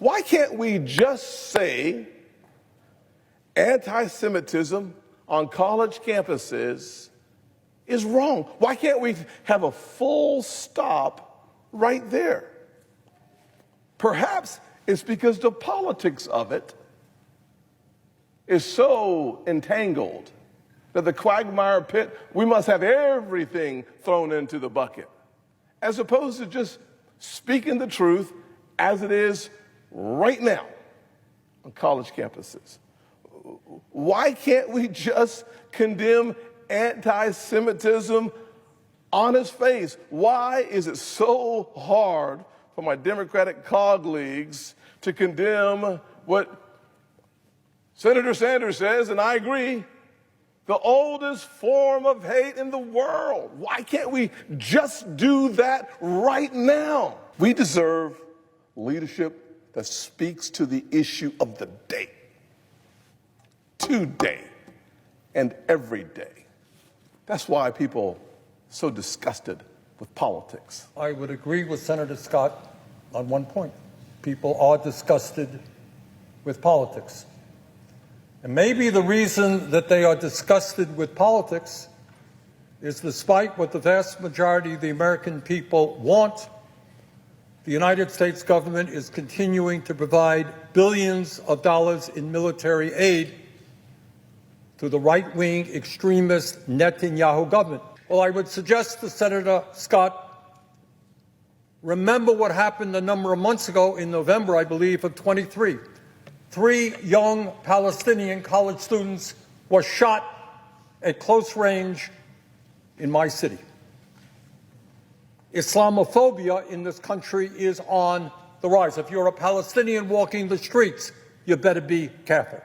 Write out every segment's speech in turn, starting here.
Why can't we just say anti-Semitism on college campuses is wrong? Why can't we have a full stop right there? Perhaps it's because the politics of it is so entangled that the quagmire pit, we must have everything thrown into the bucket, as opposed to just speaking the truth as it is right now on college campuses. Why can't we just condemn anti-Semitism on its face? Why is it so hard for my Democratic colleagues to condemn what Senator Sanders says, and I agree, the oldest form of hate in the world? Why can't we just do that right now? We deserve leadership that speaks to the issue of the day, today, and every day. That's why people are so disgusted with politics. I would agree with Senator Scott on one point. People are disgusted with politics. And maybe the reason that they are disgusted with politics is, despite what the vast majority of the American people want, the United States government is continuing to provide billions of dollars in military aid to the right-wing extremist Netanyahu government. Well, I would suggest to Senator Scott, remember what happened a number of months ago in November, I believe, of 23. 3 young Palestinian college students were shot at close range in my city. Islamophobia in this country is on the rise. If you're a Palestinian walking the streets, you better be careful.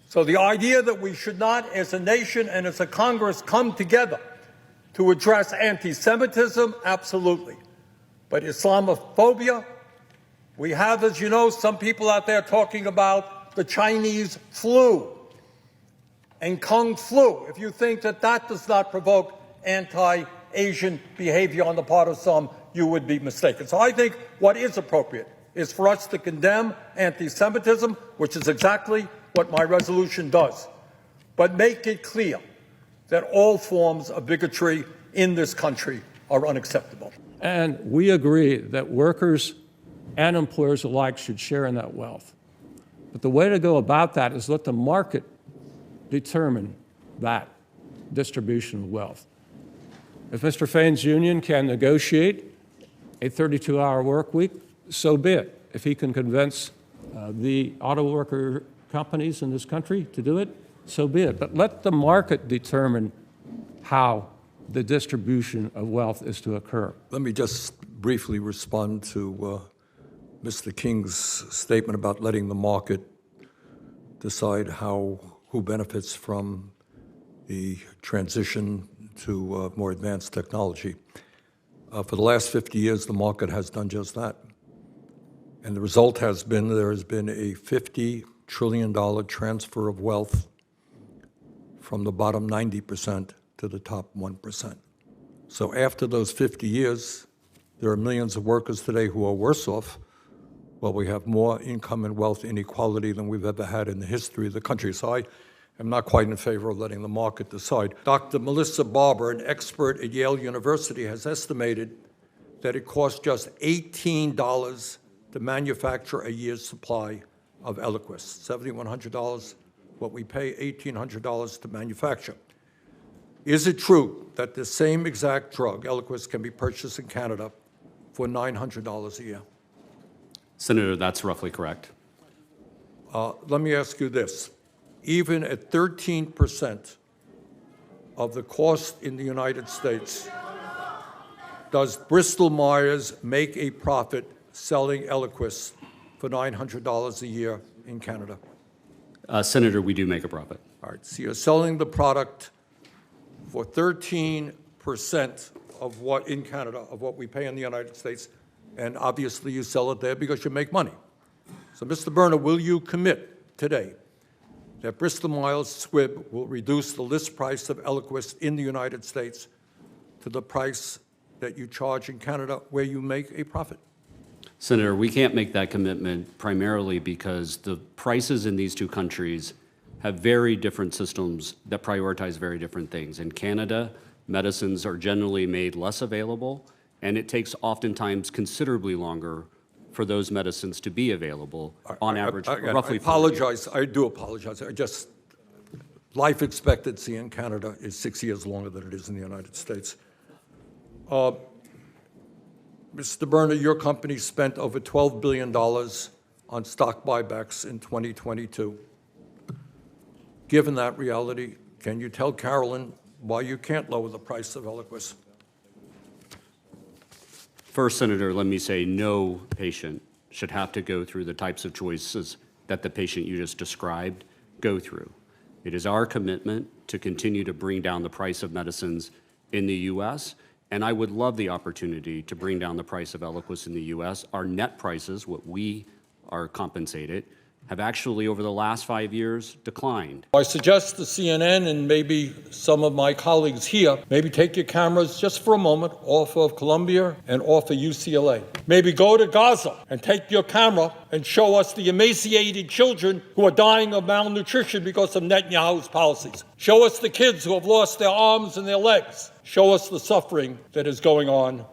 So the idea that we should not, as a nation and as a Congress, come together to address anti-Semitism, absolutely. But Islamophobia, we have, as you know, some people out there talking about the Chinese flu and Kung flu. If you think that that does not provoke anti-Asian behavior on the part of some, you would be mistaken. So I think what is appropriate is for us to condemn anti-Semitism, which is exactly what my resolution does, but make it clear that all forms of bigotry in this country are unacceptable. And we agree that workers and employers alike should share in that wealth. But the way to go about that is let the market determine that distribution of wealth. If Mr. Fain's union can negotiate a 32-hour work week, so be it. If he can convince the auto worker companies in this country to do it, so be it. But let the market determine how the distribution of wealth is to occur. Let me just briefly respond to Mr. King's statement about letting the market decide who benefits from the transition to more advanced technology. For the last 50 years, the market has done just that. And the result has been there has been a $50 trillion transfer of wealth from the bottom 90% to the top 1%. So after those 50 years, there are millions of workers today who are worse off, while we have more income and wealth inequality than we've ever had in the history of the country. So I am not quite in favor of letting the market decide. Dr. Melissa Barber, an expert at Yale University, has estimated that it costs just $18 to manufacture a year's supply of Eliquis. $7,100, what we pay, $1,800 to manufacture. Is it true that the same exact drug, Eliquis, can be purchased in Canada for $900 a year? Senator, that's roughly correct. Let me ask you this. Even at 13% of the cost in the United States, does Bristol-Myers make a profit selling Eliquis for $900 a year in Canada? Senator, we do make a profit. All right, so you're selling the product for 13% of what in Canada, of what we pay in the United States, and obviously you sell it there because you make money. So, Mr. Berner, will you commit today that Bristol-Myers Squibb will reduce the list price of Eliquis in the United States to the price that you charge in Canada where you make a profit? Senator, we can't make that commitment primarily because the prices in these two countries have very different systems that prioritize very different things. In Canada, medicines are generally made less available, and it takes oftentimes considerably longer for those medicines to be available, on average, roughly 4 years. I do apologize. Life expectancy in Canada is 6 years longer than it is in the United States. Mr. Berner, your company spent over $12 billion on stock buybacks in 2022. Given that reality, can you tell Carolyn why you can't lower the price of Eliquis? First, Senator, let me say no patient should have to go through the types of choices that the patient you just described go through. It is our commitment to continue to bring down the price of medicines in the U.S., and I would love the opportunity to bring down the price of Eliquis in the U.S. Our net prices, what we are compensated, have actually, over the last 5 years, declined. I suggest to CNN and maybe some of my colleagues here, maybe take your cameras just for a moment off of Columbia and off of UCLA. Maybe go to Gaza and take your camera and show us the emaciated children who are dying of malnutrition because of Netanyahu's policies. Show us the kids who have lost their arms and their legs. Show us the suffering that is going on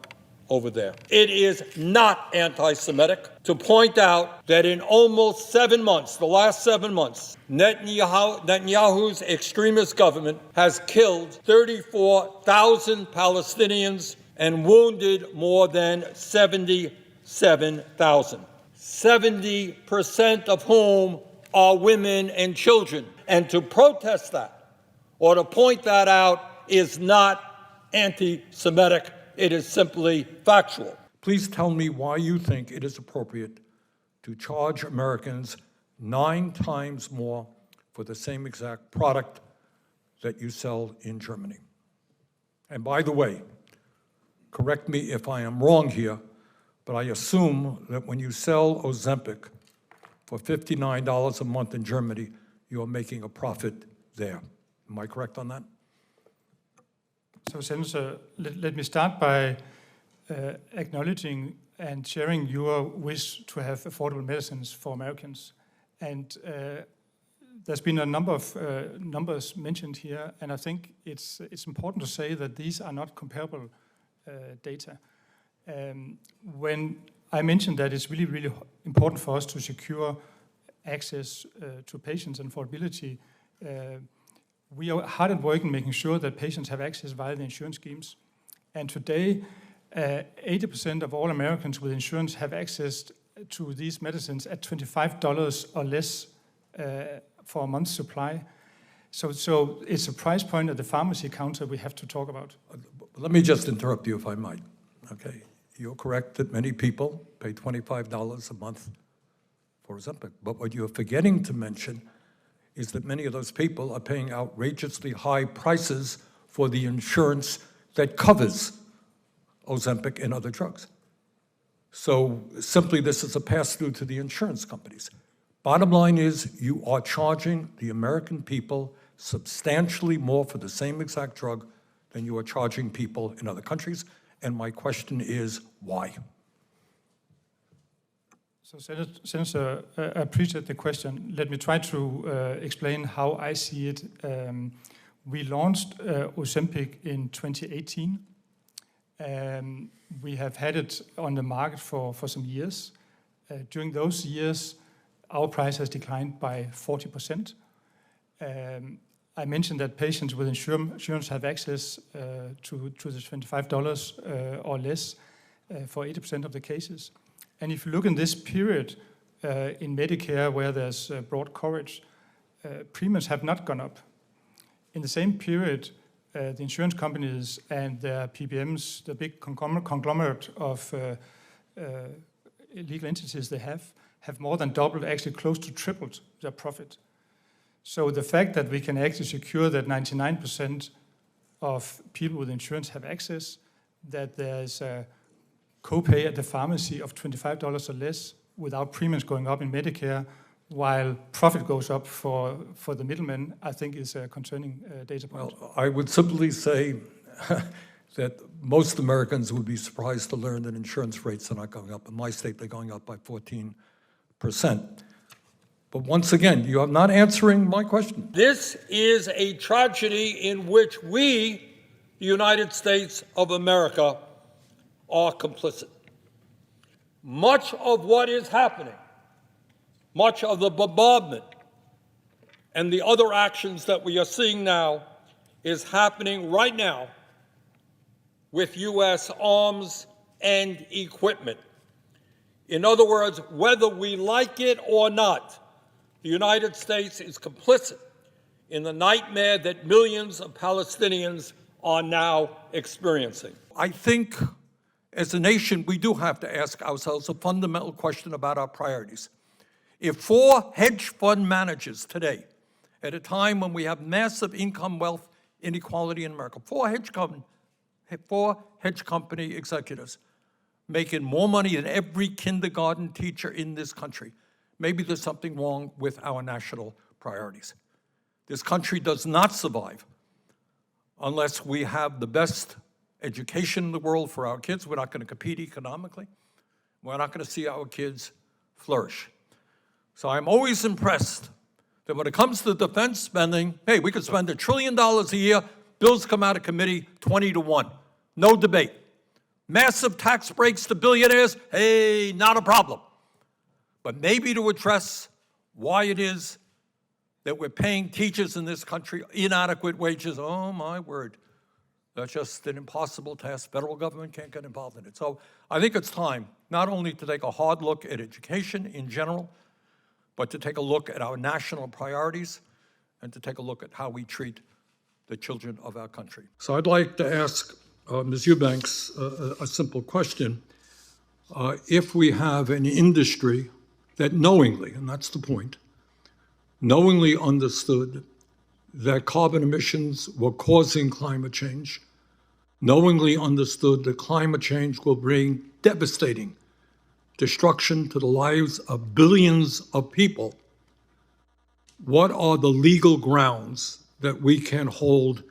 over there. It is not anti-Semitic to point out that in almost 7 months, the last 7 months, Netanyahu's extremist government has killed 34,000 Palestinians and wounded more than 77,000. 70% of whom are women and children. And to protest that or to point that out is not anti-Semitic. It is simply factual. Please tell me why you think it is appropriate to charge Americans 9 times more for the same exact product that you sell in Germany. And by the way, correct me if I am wrong here, but I assume that when you sell Ozempic for $59 a month in Germany, you are making a profit there. Am I correct on that? So, Senator, let me start by acknowledging and sharing your wish to have affordable medicines for Americans. And there's been a number of numbers mentioned here, and I think it's important to say that these are not comparable data. When I mentioned that it's really, really important for us to secure access to patients and affordability, we are hard at work in making sure that patients have access via the insurance schemes. And today, 80% of all Americans with insurance have access to these medicines at $25 or less for a month's supply. So it's a price point at the pharmacy counter we have to talk about. Let me just interrupt you if I might. Okay, you're correct that many people pay $25 a month for Ozempic. But what you're forgetting to mention is that many of those people are paying outrageously high prices for the insurance that covers Ozempic and other drugs. So simply this is a pass-through to the insurance companies. Bottom line is you are charging the American people substantially more for the same exact drug than you are charging people in other countries. And my question is, why? So, Senator, I appreciate the question. Let me try to explain how I see it. We launched Ozempic in 2018. We have had it on the market for some years. During those years, our price has declined by 40%. I mentioned that patients with insurance have access to the $25 or less for 80% of the cases. And if you look in this period in Medicare where there's broad coverage, premiums have not gone up. In the same period, the insurance companies and their PBMs, the big conglomerate of legal entities they have more than doubled, actually close to tripled their profit. So the fact that we can actually secure that 99% of people with insurance have access, that there's a copay at the pharmacy of $25 or less without premiums going up in Medicare, while profit goes up for the middlemen, I think is a concerning data point. Well, I would simply say that most Americans would be surprised to learn that insurance rates are not going up. In my state, they're going up by 14%. But once again, you are not answering my question. This is a tragedy in which we, the United States of America, are complicit. Much of what is happening, much of the bombardment and the other actions that we are seeing now is happening right now with U.S. arms and equipment. In other words, whether we like it or not, the United States is complicit in the nightmare that millions of Palestinians are now experiencing. I think as a nation, we do have to ask ourselves a fundamental question about our priorities. If 4 hedge fund managers today, at a time when we have massive income wealth inequality in America, 4 hedge company executives making more money than every kindergarten teacher in this country, maybe there's something wrong with our national priorities. This country does not survive unless we have the best education in the world for our kids. We're not going to compete economically. We're not going to see our kids flourish. So I'm always impressed that when it comes to defense spending, hey, we could spend $1 trillion a year, bills come out of committee 20-1, no debate. Massive tax breaks to billionaires, hey, not a problem. But maybe to address why it is that we're paying teachers in this country inadequate wages, oh my word, that's just an impossible task. Federal government can't get involved in it. So I think it's time not only to take a hard look at education in general, but to take a look at our national priorities and to take a look at how we treat the children of our country. So I'd like to ask Ms. Eubanks a simple question. If we have an industry that knowingly, and that's the point, knowingly understood that carbon emissions were causing climate change, knowingly understood that climate change will bring devastating destruction to the lives of billions of people, what are the legal grounds that we can hold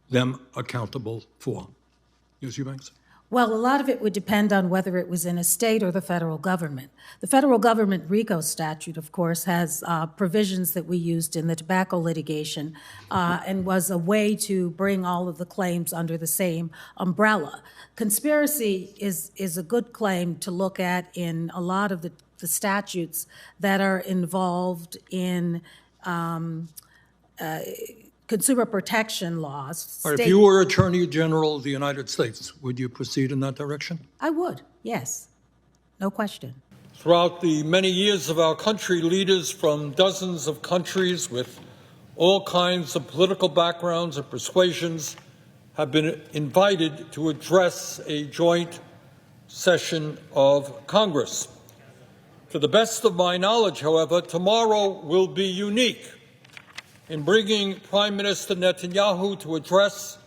them accountable for? Ms. Eubanks? Well, a lot of it would depend on whether it was in a state or the federal government. The federal government RICO statute, of course, has provisions that we used in the tobacco litigation and was a way to bring all of the claims under the same umbrella. Conspiracy is a good claim to look at in a lot of the statutes that are involved in consumer protection laws. Or if you were Attorney General of the United States, would you proceed in that direction? I would, yes. No question. Throughout the many years of our country, leaders from dozens of countries with all kinds of political backgrounds and persuasions have been invited to address a joint session of Congress. To the best of my knowledge, however, tomorrow will be unique in bringing Prime Minister Netanyahu to address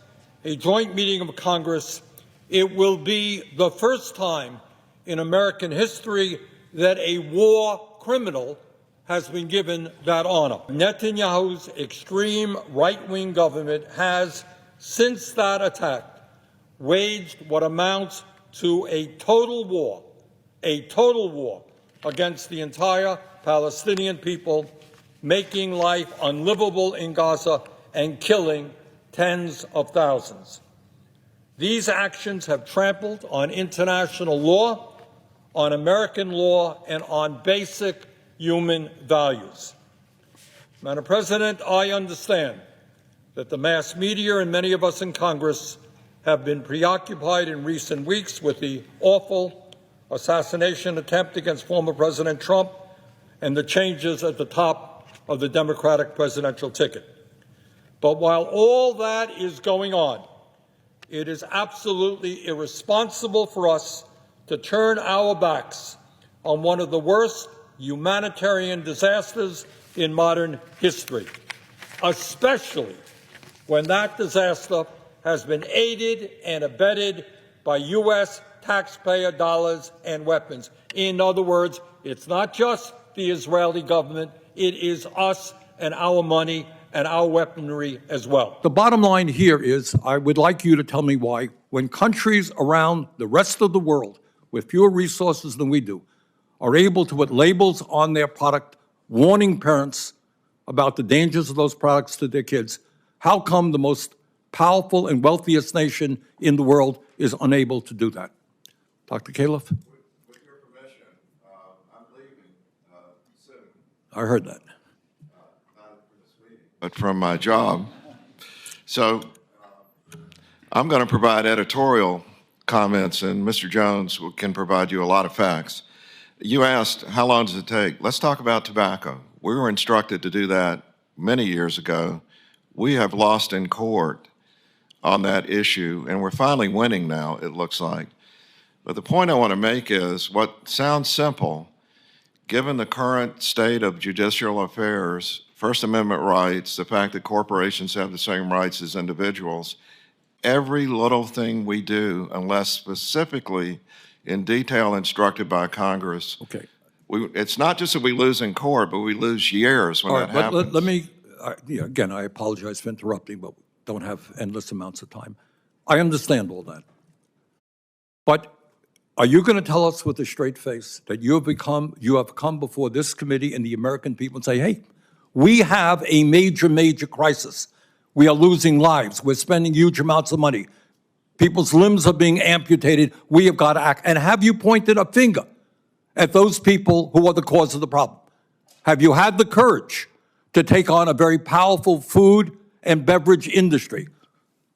a joint meeting of Congress. It will be the first time in American history that a war criminal has been given that honor. Netanyahu's extreme right-wing government has, since that attack, waged what amounts to a total war against the entire Palestinian people, making life unlivable in Gaza and killing tens of thousands. These actions have trampled on international law, on American law, and on basic human values. Madam President, I understand that the mass media and many of us in Congress have been preoccupied in recent weeks with the awful assassination attempt against former President Trump and the changes at the top of the Democratic presidential ticket. But while all that is going on, it is absolutely irresponsible for us to turn our backs on one of the worst humanitarian disasters in modern history, especially when that disaster has been aided and abetted by U.S. taxpayer dollars and weapons. In other words, it's not just the Israeli government, it is us and our money and our weaponry as well. The bottom line here is, I would like you to tell me why, when countries around the rest of the world with fewer resources than we do are able to put labels on their product warning parents about the dangers of those products to their kids, how come the most powerful and wealthiest nation in the world is unable to do that? Dr. Califf? With your permission, I'm leaving soon. I heard that. Not for this meeting, but from my job. So I'm going to provide editorial comments, and Mr. Jones can provide you a lot of facts. You asked, how long does it take? Let's talk about tobacco. We were instructed to do that many years ago. We have lost in court on that issue, and we're finally winning now, it looks like. But the point I want to make is what sounds simple, given the current state of judicial affairs, First Amendment rights, the fact that corporations have the same rights as individuals, every little thing we do, unless specifically in detail instructed by Congress, Okay. it's not just that we lose in court, but we lose years when All that right, but happens. let me, again, I apologize for interrupting, but don't have endless amounts of time. I understand all that. But are you going to tell us with a straight face that you have come before this committee and the American people and say, hey, we have a major, major crisis. We are losing lives. We're spending huge amounts of money. People's limbs are being amputated. We have got to act. And have you pointed a finger at those people who are the cause of the problem? Have you had the courage to take on a very powerful food and beverage industry?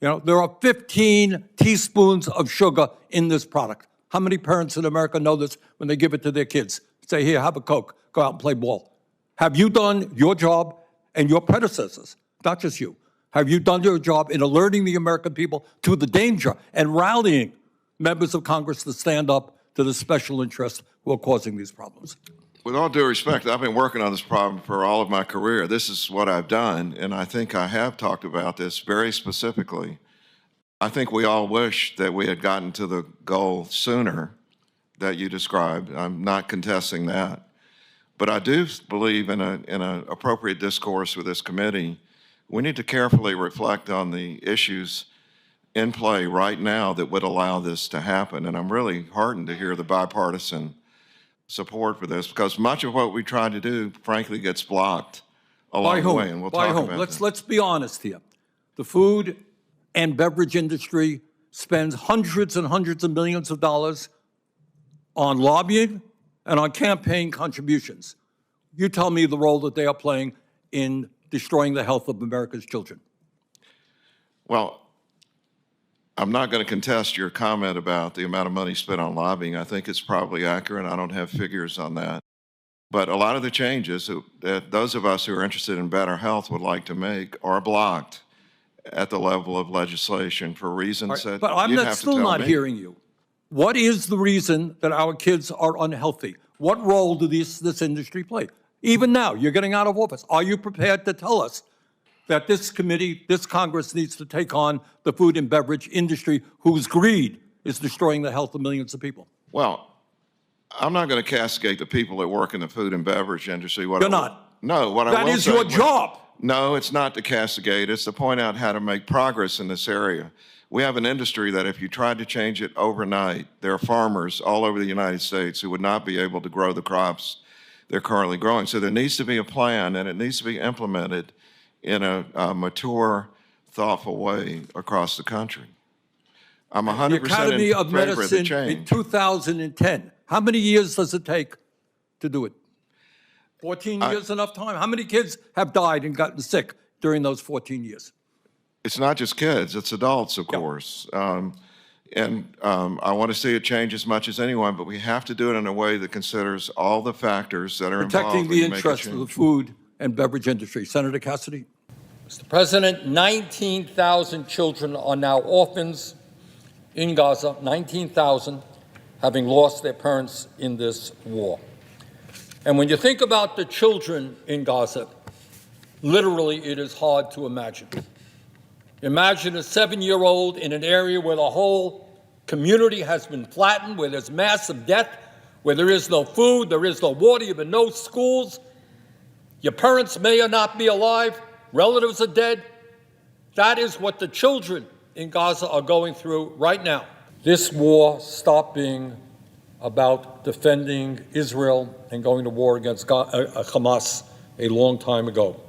You know, there are 15 teaspoons of sugar in this product. How many parents in America know this when they give it to their kids? Say, here, have a Coke, go out and play ball. Have you done your job and your predecessors, not just you, have you done your job in alerting the American people to the danger and rallying members of Congress to stand up to the special interests who are causing these problems? With all due respect, I've been working on this problem for all of my career. This is what I've done, and I think I have talked about this very specifically. I think we all wish that we had gotten to the goal sooner that you described. I'm not contesting that. But I do believe in an appropriate discourse with this committee. We need to carefully reflect on the issues in play right now that would allow this to happen. And I'm really heartened to hear the bipartisan support for this, because much of what we try to do, frankly, gets blocked along the way. And we'll talk about that. Let's be honest here. The food and beverage industry spends hundreds and hundreds of millions of dollars on lobbying and on campaign contributions. You tell me the role that they are playing in destroying the health of America's children. Well, I'm not going to contest your comment about the amount of money spent on lobbying. I think it's probably accurate. I don't have figures on that. But a lot of the changes that those of us who are interested in better health would like to make are blocked at the level of legislation for reasons that but I'm you'd have to still tell not me. hearing you. What is the reason that our kids are unhealthy? What role do this industry play? Even now, you're getting out of office. Are you prepared to tell us that this committee, this Congress needs to take on the food and beverage industry whose greed is destroying the health of millions of people? Well, I'm not going to castigate the people that work in the food and beverage industry. You're not. No, what I That will is say- your job. No, it's not to castigate. It's to point out how to make progress in this area. We have an industry that if you tried to change it overnight, there are farmers all over the United States who would not be able to grow the crops they're currently growing. So there needs to be a plan, and it needs to be implemented in a mature, thoughtful way across the country. I'm 100% The Academy in of favor of the Medicine in change. 2010. How many years does it take to do it? 14 years enough time? How many kids have died and gotten sick during those 14 years? It's not just kids, it's adults, of Yeah. course. I want to see it change as much as anyone, but we have to do it in a way that considers all the factors that are Protecting involved the when you make a interests of the change. food and beverage industry. Senator Cassidy? Mr. President, 19,000 children are now orphans in Gaza, 19,000 having lost their parents in this war. And when you think about the children in Gaza, literally it is hard to imagine. Imagine a 7-year-old in an area where the whole community has been flattened, where there's massive death, where there is no food, there is no water, you have no schools. Your parents may or not be alive. relatives are dead. That is what the children in Gaza are going through right now. This war stopped being about defending Israel and going to war against Hamas a long time ago.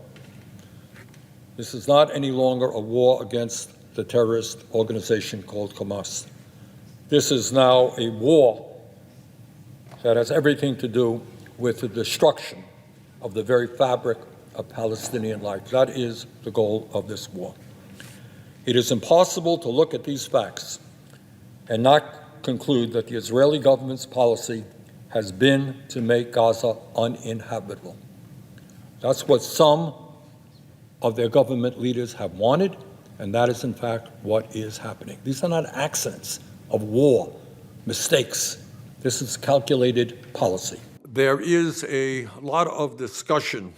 This is not any longer a war against the terrorist organization called Hamas. This is now a war that has everything to do with the destruction of the very fabric of Palestinian life. That is the goal of this war. It is impossible to look at these facts and not conclude that the Israeli government's policy has been to make Gaza uninhabitable. That's what some of their government leaders have wanted, and that is in fact what is happening. These are not accidents of war, mistakes. This is calculated policy. There is a lot of discussion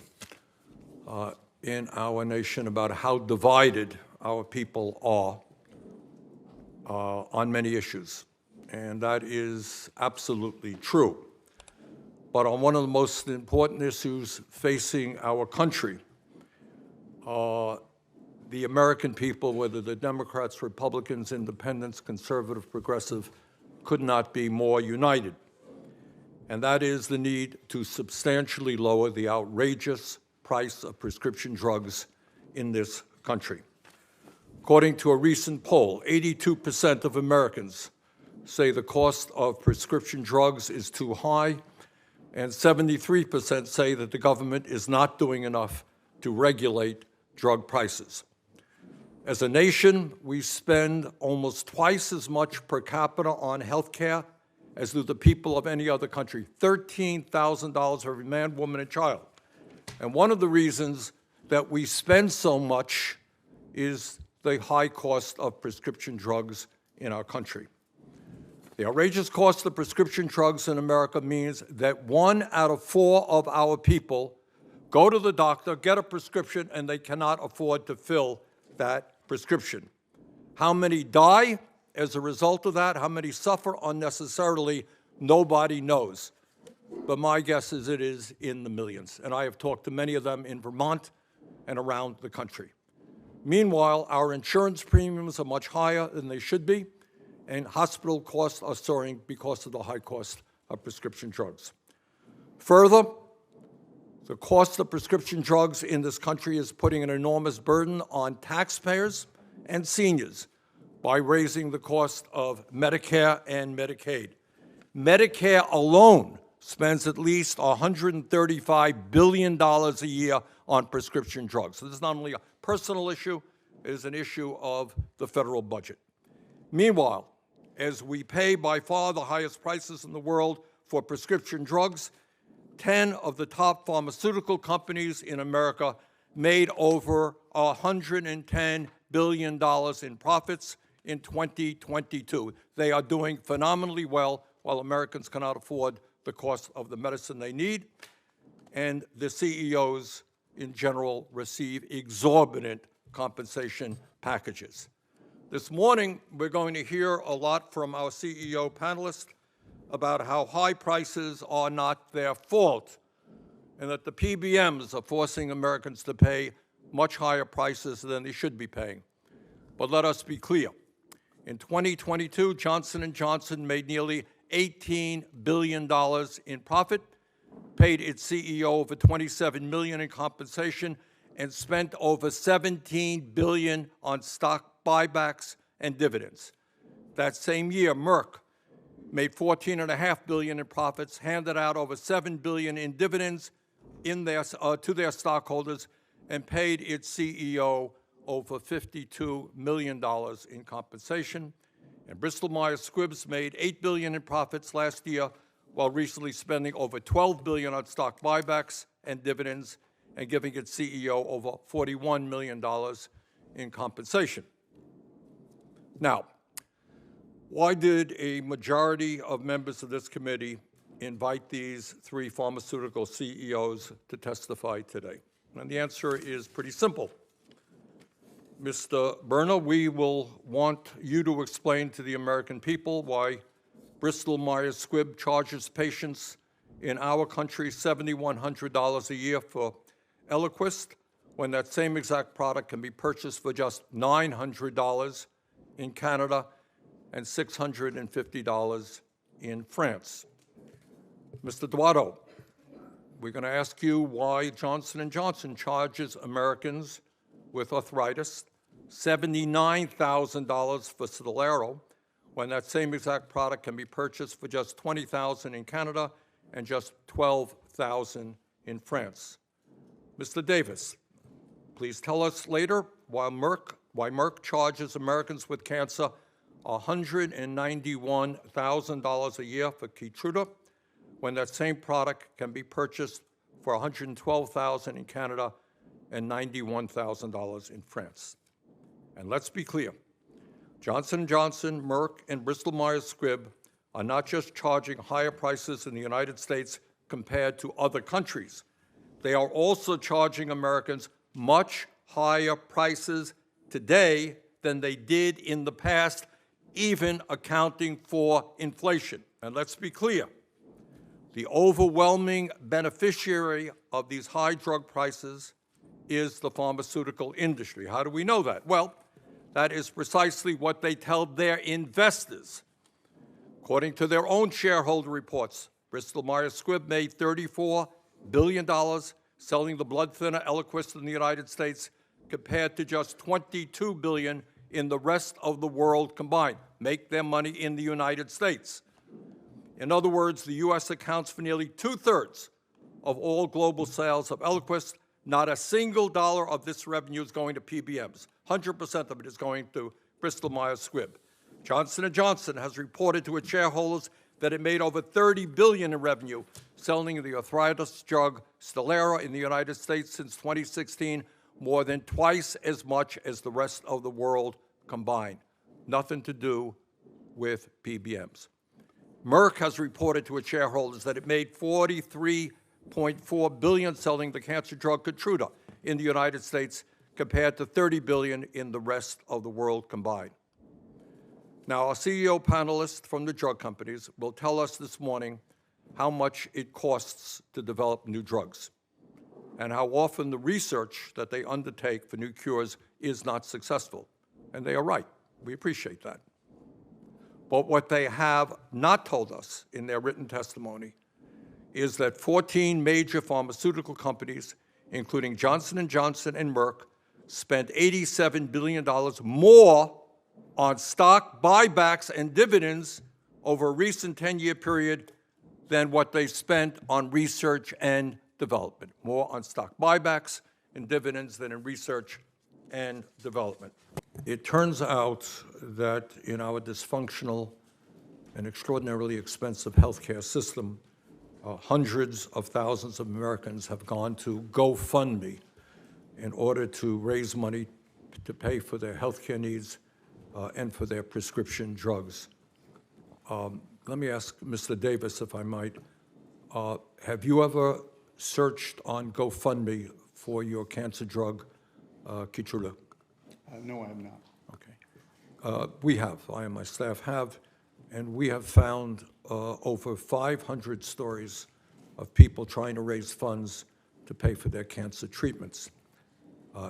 in our nation about how divided our people are on many issues, and that is absolutely true. But on one of the most important issues facing our country, the American people, whether the Democrats, Republicans, Independents, Conservative, Progressive, could not be more united. And that is the need to substantially lower the outrageous price of prescription drugs in this country. According to a recent poll, 82% of Americans say the cost of prescription drugs is too high, and 73% say that the government is not doing enough to regulate drug prices. As a nation, we spend almost twice as much per capita on health care as do the people of any other country, $13,000 for every man, woman, and child. And one of the reasons that we spend so much is the high cost of prescription drugs in our country. The outrageous cost of prescription drugs in America means that 1 out of 4 of our people go to the doctor, get a prescription, and they cannot afford to fill that prescription. How many die as a result of that? How many suffer unnecessarily? Nobody knows. But my guess is it is in the millions. And I have talked to many of them in Vermont and around the country. Meanwhile, our insurance premiums are much higher than they should be, and hospital costs are soaring because of the high cost of prescription drugs. Further, the cost of prescription drugs in this country is putting an enormous burden on taxpayers and seniors by raising the cost of Medicare and Medicaid. Medicare alone spends at least $135 billion a year on prescription drugs. So this is not only a personal issue, it is an issue of the federal budget. Meanwhile, as we pay by far the highest prices in the world for prescription drugs, 10 of the top pharmaceutical companies in America made over $110 billion in profits in 2022. They are doing phenomenally well, while Americans cannot afford the cost of the medicine they need, and the CEOs in general receive exorbitant compensation packages. This morning, we're going to hear a lot from our CEO panelists about how high prices are not their fault and that the PBMs are forcing Americans to pay much higher prices than they should be paying. But let us be clear. In 2022, Johnson & Johnson made nearly $18 billion in profit, paid its CEO over $27 million in compensation, and spent over $17 billion on stock buybacks and dividends. That same year, Merck made $14.5 billion in profits, handed out over $7 billion in dividends to their stockholders, and paid its CEO over $52 million in compensation. And Bristol-Myers Squibb made $8 billion in profits last year, while recently spending over $12 billion on stock buybacks and dividends, and giving its CEO over $41 million in compensation. Now, why did a majority of members of this committee invite these 3 pharmaceutical CEOs to testify today? And the answer is pretty simple. Mr. Berner, we will want you to explain to the American people why Bristol-Myers Squibb charges patients in our country $7,100 a year for Eliquis, when that same exact product can be purchased for just $900 in Canada and $650 in France. Mr. Duato, we're going to ask you why Johnson & Johnson charges Americans with arthritis $79,000 for Stelara, when that same exact product can be purchased for just $20,000 in Canada and just $12,000 in France. Mr. Davis, please tell us later why Merck charges Americans with cancer $191,000 a year for Keytruda, when that same product can be purchased for $112,000 in Canada and $91,000 in France. And let's be clear, Johnson & Johnson, Merck, and Bristol-Myers Squibb are not just charging higher prices in the United States compared to other countries. They are also charging Americans much higher prices today than they did in the past, even accounting for inflation. And let's be clear, the overwhelming beneficiary of these high drug prices is the pharmaceutical industry. How do we know that? Well, that is precisely what they tell their investors. According to their own shareholder reports, Bristol-Myers Squibb made $34 billion selling the blood thinner Eliquis in the United States, compared to just $22 billion in the rest of the world combined. Make their money in the United States. In other words, the U.S. accounts for nearly 2/3 of all global sales of Eliquis. Not a single dollar of this revenue is going to PBMs. 100% of it is going to Bristol-Myers Squibb. Johnson & Johnson has reported to its shareholders that it made over $30 billion in revenue selling the arthritis drug Stelara in the United States since 2016, more than twice as much as the rest of the world combined. Nothing to do with PBMs. Merck has reported to its shareholders that it made $43.4 billion selling the cancer drug Keytruda in the United States, compared to $30 billion in the rest of the world combined. Now, our CEO panelists from the drug companies will tell us this morning how much it costs to develop new drugs and how often the research that they undertake for new cures is not successful. And they are right. We appreciate that. But what they have not told us in their written testimony is that 14 major pharmaceutical companies, including Johnson & Johnson and Merck, spent $87 billion more on stock buybacks and dividends over a recent 10-year period than what they spent on research and development. More on stock buybacks and dividends than in research and development. It turns out that in our dysfunctional and extraordinarily expensive healthcare system, hundreds of thousands of Americans have gone to GoFundMe in order to raise money to pay for their healthcare needs and for their prescription drugs. Let me ask Mr. Davis, if I might, have you ever searched on GoFundMe for your cancer drug, Keytruda? No, I have not. Okay. We have. I and my staff have, and we have found over 500 stories of people trying to raise funds to pay for their cancer treatments.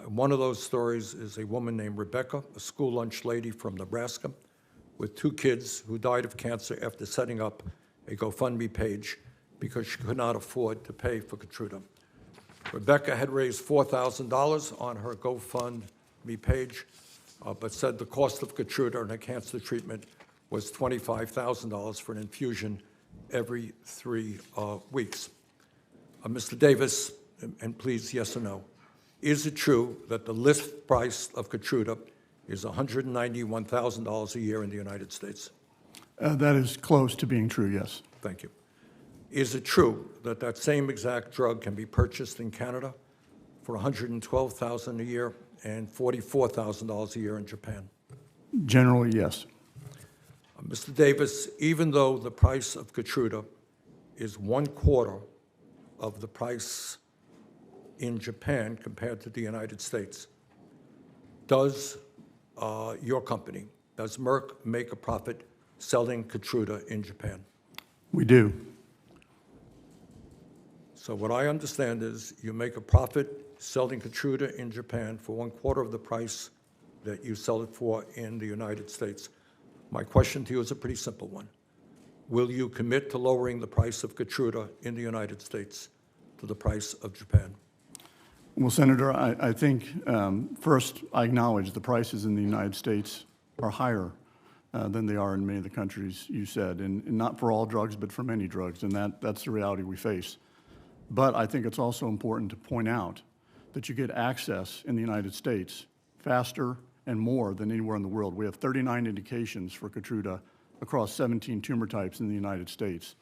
One of those stories is a woman named Rebecca, a school lunch lady from Nebraska, with 2 kids who died of cancer after setting up a GoFundMe page because she could not afford to pay for Keytruda. Rebecca had raised $4,000 on her GoFundMe page, but said the cost of Keytruda and her cancer treatment was $25,000 for an infusion every 3 weeks. Mr. Davis, and please, yes or no, is it true that the list price of Keytruda is $191,000 a year in the United States? That is close to being true, yes. Thank you. Is it true that that same exact drug can be purchased in Canada for $112,000 a year and $44,000 a year in Japan? Generally, yes. Mr. Davis, even though the price of Keytruda is 1/4 of the price in Japan compared to the United States, does your company, does Merck make a profit selling Keytruda in Japan? We do. So what I understand is you make a profit selling Keytruda in Japan for 1/4 of the price that you sell it for in the United States. My question to you is a pretty simple one. Will you commit to lowering the price of Keytruda in the United States to the price of Japan? Well, Senator, I think, first, I acknowledge the prices in the United States are higher than they are in many of the countries you said, and not for all drugs, but for many drugs, and that's the reality we face. But I think it's also important to point out that you get access in the United States faster and more than anywhere in the world. We have 39 indications for Keytruda across 17 tumor types in the United States.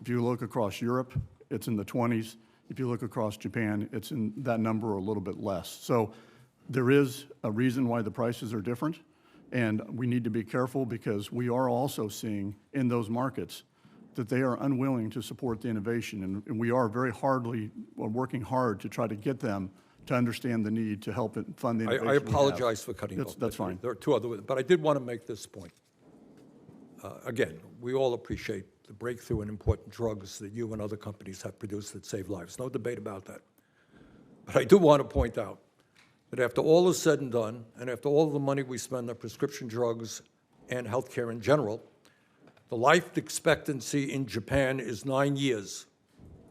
If you look across Europe, it's in the 20s. If you look across Japan, it's in that number or a little bit less. So there is a reason why the prices are different, and we need to be careful because we are also seeing in those markets that they are unwilling to support the innovation, and we are working hard to try to get them to understand the need to help fund the innovation. I apologize for cutting you off. That's fine. There are two other, but I did want to make this point. Again, we all appreciate the breakthrough in important drugs that you and other companies have produced that save lives. No debate about that. But I do want to point out that after all is said and done, and after all the money we spend on prescription drugs and healthcare in general, the life expectancy in Japan is 9 years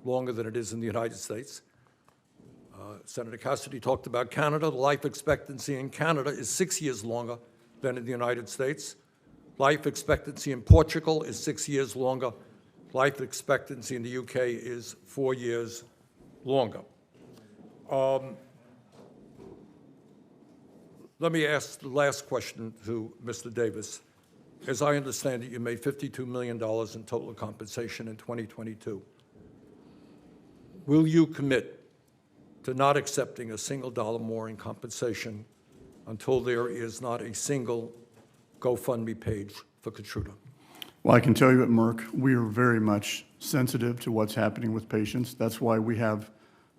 longer than it is in the United States. Senator Cassidy talked about Canada. The life expectancy in Canada is 6 years longer than in the United States. Life expectancy in Portugal is 6 years longer. Life expectancy in the UK is 4 years longer. Let me ask the last question to Mr. Davis. As I understand it, you made $52 million in total compensation in 2022. Will you commit to not accepting a single dollar more in compensation until there is not a single GoFundMe page for Keytruda? Well, I can tell you at Merck, we are very much sensitive to what's happening with patients. That's why we have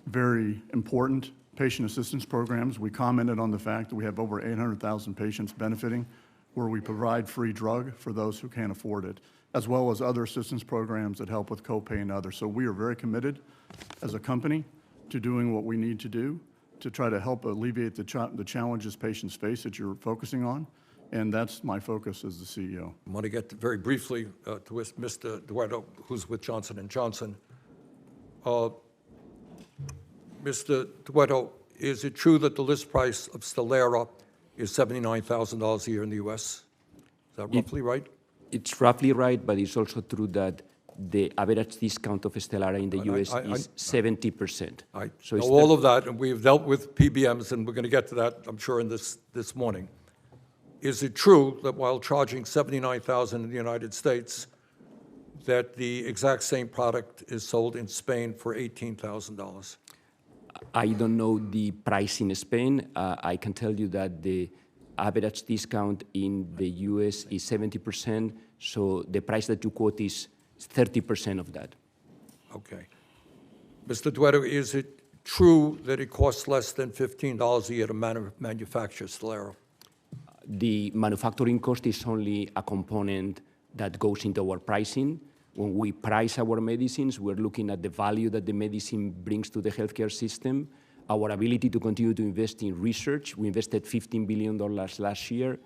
very important patient assistance programs. We commented on the fact that we have over 800,000 patients benefiting, where we provide free drug for those who can't afford it, as well as other assistance programs that help with copay and others. So we are very committed as a company to doing what we need to do to try to help alleviate the challenges patients face that you're focusing on. And that's my focus as the CEO. I want to get very briefly to Mr. Duerto, who's with Johnson & Johnson. Mr. Duerto, is it true that the list price of Stelara is $79,000 a year in the U.S.? Is that roughly right? It's roughly right, but it's also true that the average discount of Stelara in the U.S. is 70%. I So know it's all of that, and we've dealt with PBMs, and we're going to get to that, I'm sure, in this morning. Is it true that while charging $79,000 in the United States, that the exact same product is sold in Spain for $18,000? I don't know the price in Spain. I can tell you that the average discount in the US is 70%, so the price that you quote is 30% of that. Okay. Mr. Duerto, is it true that it costs less than $15 a year to manufacture Stelara? The manufacturing cost is only a component that goes into our pricing. When we price our medicines, we're looking at the value that the medicine brings to the healthcare system, our ability to continue to invest in research. We invested $15 billion last year.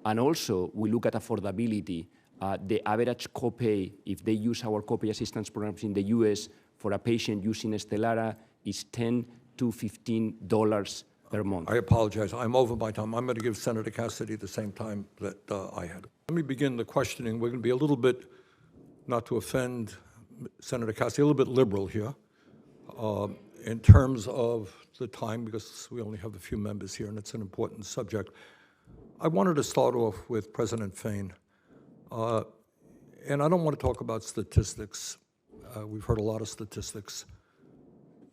And also, we look at affordability. The average copay, if they use our copay assistance programs in the US, for a patient using Stelara is $10 to $15 per month. I apologize. I'm over my time. I'm going to give Senator Cassidy the same time that I had. Let me begin the questioning. We're going to be a little bit, not to offend Senator Cassidy, a little bit liberal here in terms of the time, because we only have a few members here and it's an important subject. I wanted to start off with President Fain. And I don't want to talk about statistics. We've heard a lot of statistics.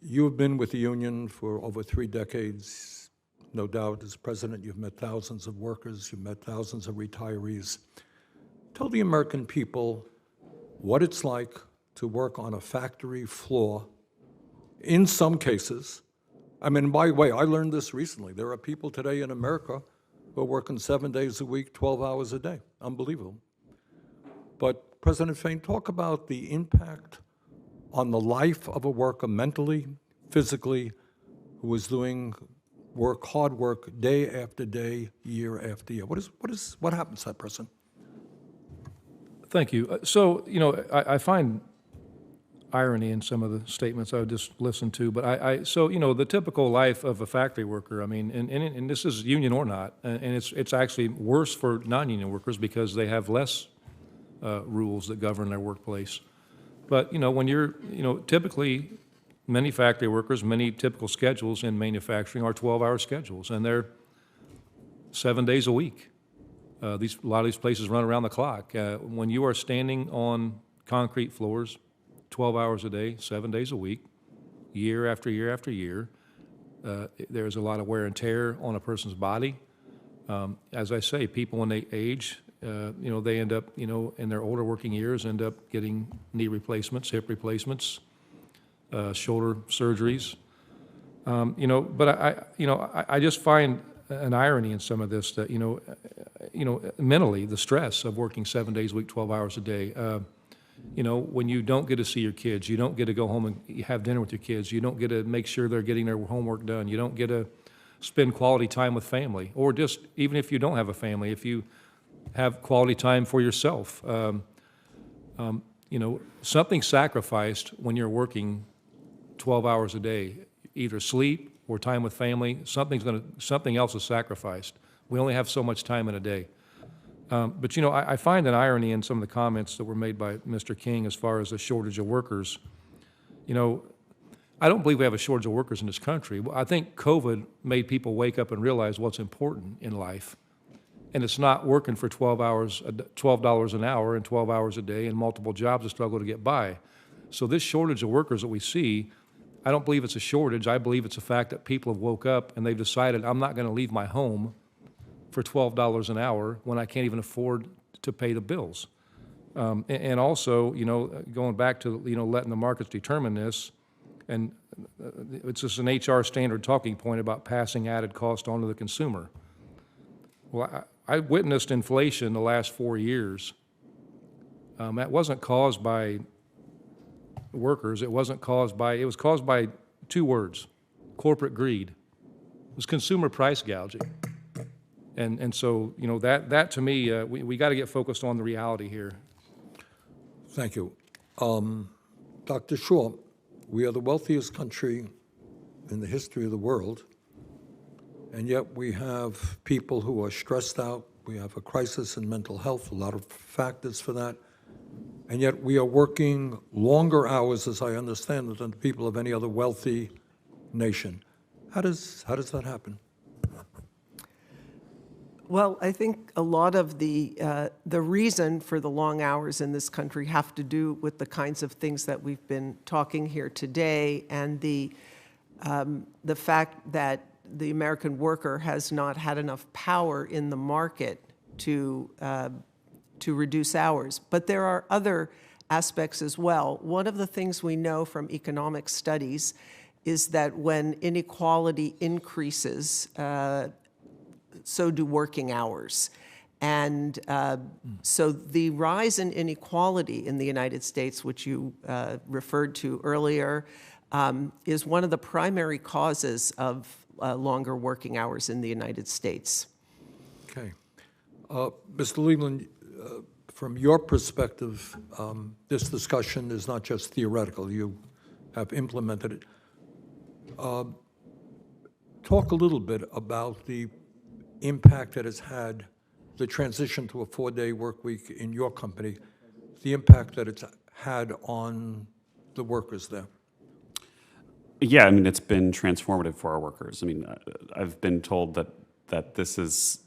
You have been with the union for over 3 decades. No doubt, as president, you've met thousands of workers, you've met thousands of retirees. Tell the American people what it's like to work on a factory floor. In some cases, I mean, by the way, I learned this recently. There are people today in America who are working 7 days a week, 12 hours a day. Unbelievable. But President Fain, talk about the impact on the life of a worker mentally, physically, who is doing work, hard work, day after day, year after year? What happens to that person? Thank you. So, I find irony in some of the statements I just listened to, but so, the typical life of a factory worker, I mean, and this is union or not, and it's actually worse for non-union workers because they have less rules that govern their workplace. But, when you're, typically many factory workers, many typical schedules in manufacturing are 12-hour schedules, and they're 7 days a week. A lot of these places run around the clock. When you are standing on concrete floors 12 hours a day, 7 days a week, year after year after year, there's a lot of wear and tear on a person's body. As I say, people when they age, they end up, in their older working years, end up getting knee replacements, hip replacements, shoulder surgeries. But I just find an irony in some of this that, mentally, the stress of working 7 days a week, 12 hours a day. When you don't get to see your kids, you don't get to go home and have dinner with your kids, you don't get to make sure they're getting their homework done, you don't get to spend quality time with family, or just even if you don't have a family, if you have quality time for yourself. Something sacrificed when you're working 12 hours a day, either sleep or time with family, something else is sacrificed. We only have so much time in a day. But I find an irony in some of the comments that were made by Mr. King as far as the shortage of workers. I don't believe we have a shortage of workers in this country. I think COVID made people wake up and realize what's important in life. And it's not working for $12 an hour and 12 hours a day and multiple jobs to struggle to get by. So this shortage of workers that we see, I don't believe it's a shortage. I believe it's a fact that people have woke up and they've decided, I'm not going to leave my home for $12 an hour when I can't even afford to pay the bills. And also, going back to, letting the markets determine this, and it's just an HR standard talking point about passing added cost on to the consumer. Well, I witnessed inflation the last 4 years. That wasn't caused by workers. It was caused by two words: corporate greed. It was consumer price gouging. And so, that to me, we got to get focused on the reality here. Thank you. Dr. Shaw, we are the wealthiest country in the history of the world, and yet we have people who are stressed out. We have a crisis in mental health, a lot of factors for that, and yet we are working longer hours, as I understand it, than the people of any other wealthy nation. How does that happen? Well, I think a lot of the reason for the long hours in this country have to do with the kinds of things that we've been talking here today, and the fact that the American worker has not had enough power in the market to reduce hours. But there are other aspects as well. One of the things we know from economic studies is that when inequality increases, so do working hours. And so the rise in inequality in the United States, which you referred to earlier, is one of the primary causes of longer working hours in the United States. Okay. Mr. Leland, from your perspective, this discussion is not just theoretical. You have implemented it. Talk a little bit about the impact that has had the transition to a 4-day work week in your company, the impact that it's had on the workers there. Yeah, I mean, it's been transformative for our workers. I mean, I've been told that this is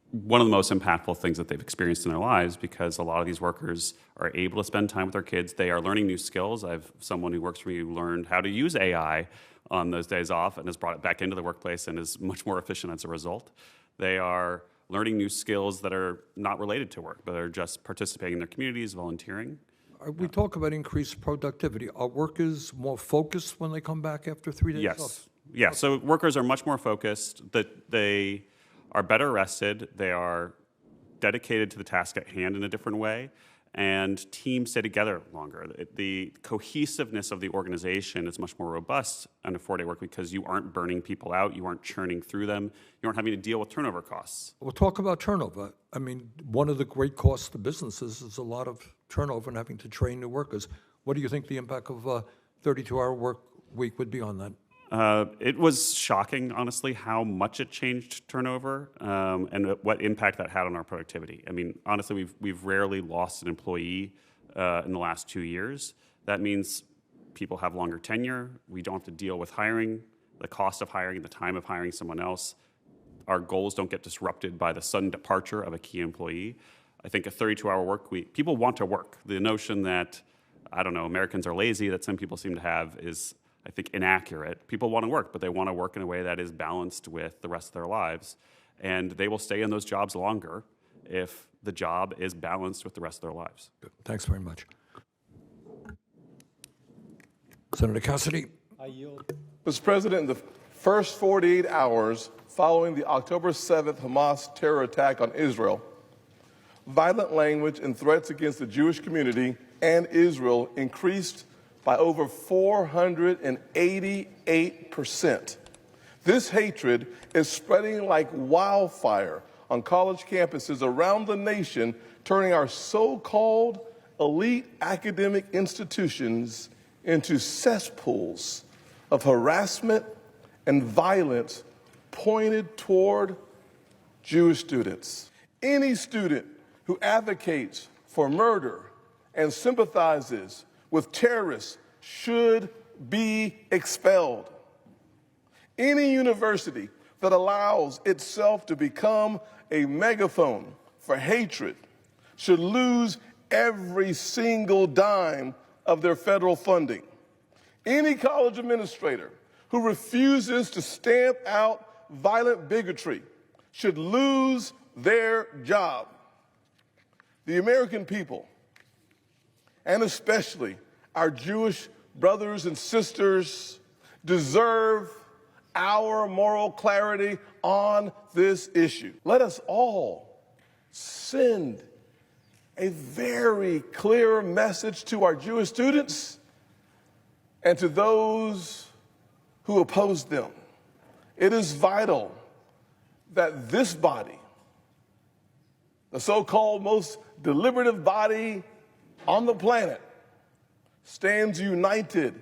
one of the most impactful things that they've experienced in their lives, because a lot of these workers are able to spend time with their kids. They are learning new skills. I have someone who works for me who learned how to use AI on those days off and has brought it back into the workplace and is much more efficient as a result. They are learning new skills that are not related to work, but are just participating in their communities, volunteering. We talk about increased productivity. Are workers more focused when they come back after 3 days off? Yes. So workers are much more focused. That they are better rested. They are dedicated to the task at hand in a different way, and teams stay together longer. The cohesiveness of the organization is much more robust on a 4-day work week because you aren't burning people out, you aren't churning through them, you aren't having to deal with turnover costs. We'll talk about turnover. I mean, one of the great costs to businesses is a lot of turnover and having to train new workers. What do you think the impact of a 32-hour work week would be on that? It was shocking, honestly, how much it changed turnover and what impact that had on our productivity. I mean, honestly, we've rarely lost an employee in the last 2 years. That means people have longer tenure. We don't have to deal with hiring, the cost of hiring, the time of hiring someone else. Our goals don't get disrupted by the sudden departure of a key employee. I think a 32-hour work week, people want to work. The notion that, I don't know, Americans are lazy, that some people seem to have is, I think, inaccurate. People want to work, but they want to work in a way that is balanced with the rest of their lives. And they will stay in those jobs longer if the job is balanced with the rest of their lives. Good. Thanks very much. Senator Cassidy. I yield. Mr. President, in the first 48 hours following the October 7th Hamas terror attack on Israel, violent language and threats against the Jewish community and Israel increased by over 488%. This hatred is spreading like wildfire on college campuses around the nation, turning our so-called elite academic institutions into cesspools of harassment and violence pointed toward Jewish students. Any student who advocates for murder and sympathizes with terrorists should be expelled. Any university that allows itself to become a megaphone for hatred should lose every single dime of their federal funding. Any college administrator who refuses to stamp out violent bigotry should lose their job. The American people, and especially our Jewish brothers and sisters, deserve our moral clarity on this issue. Let us all send a very clear message to our Jewish students and to those who oppose them. It is vital that this body, the so-called most deliberative body on the planet, stands united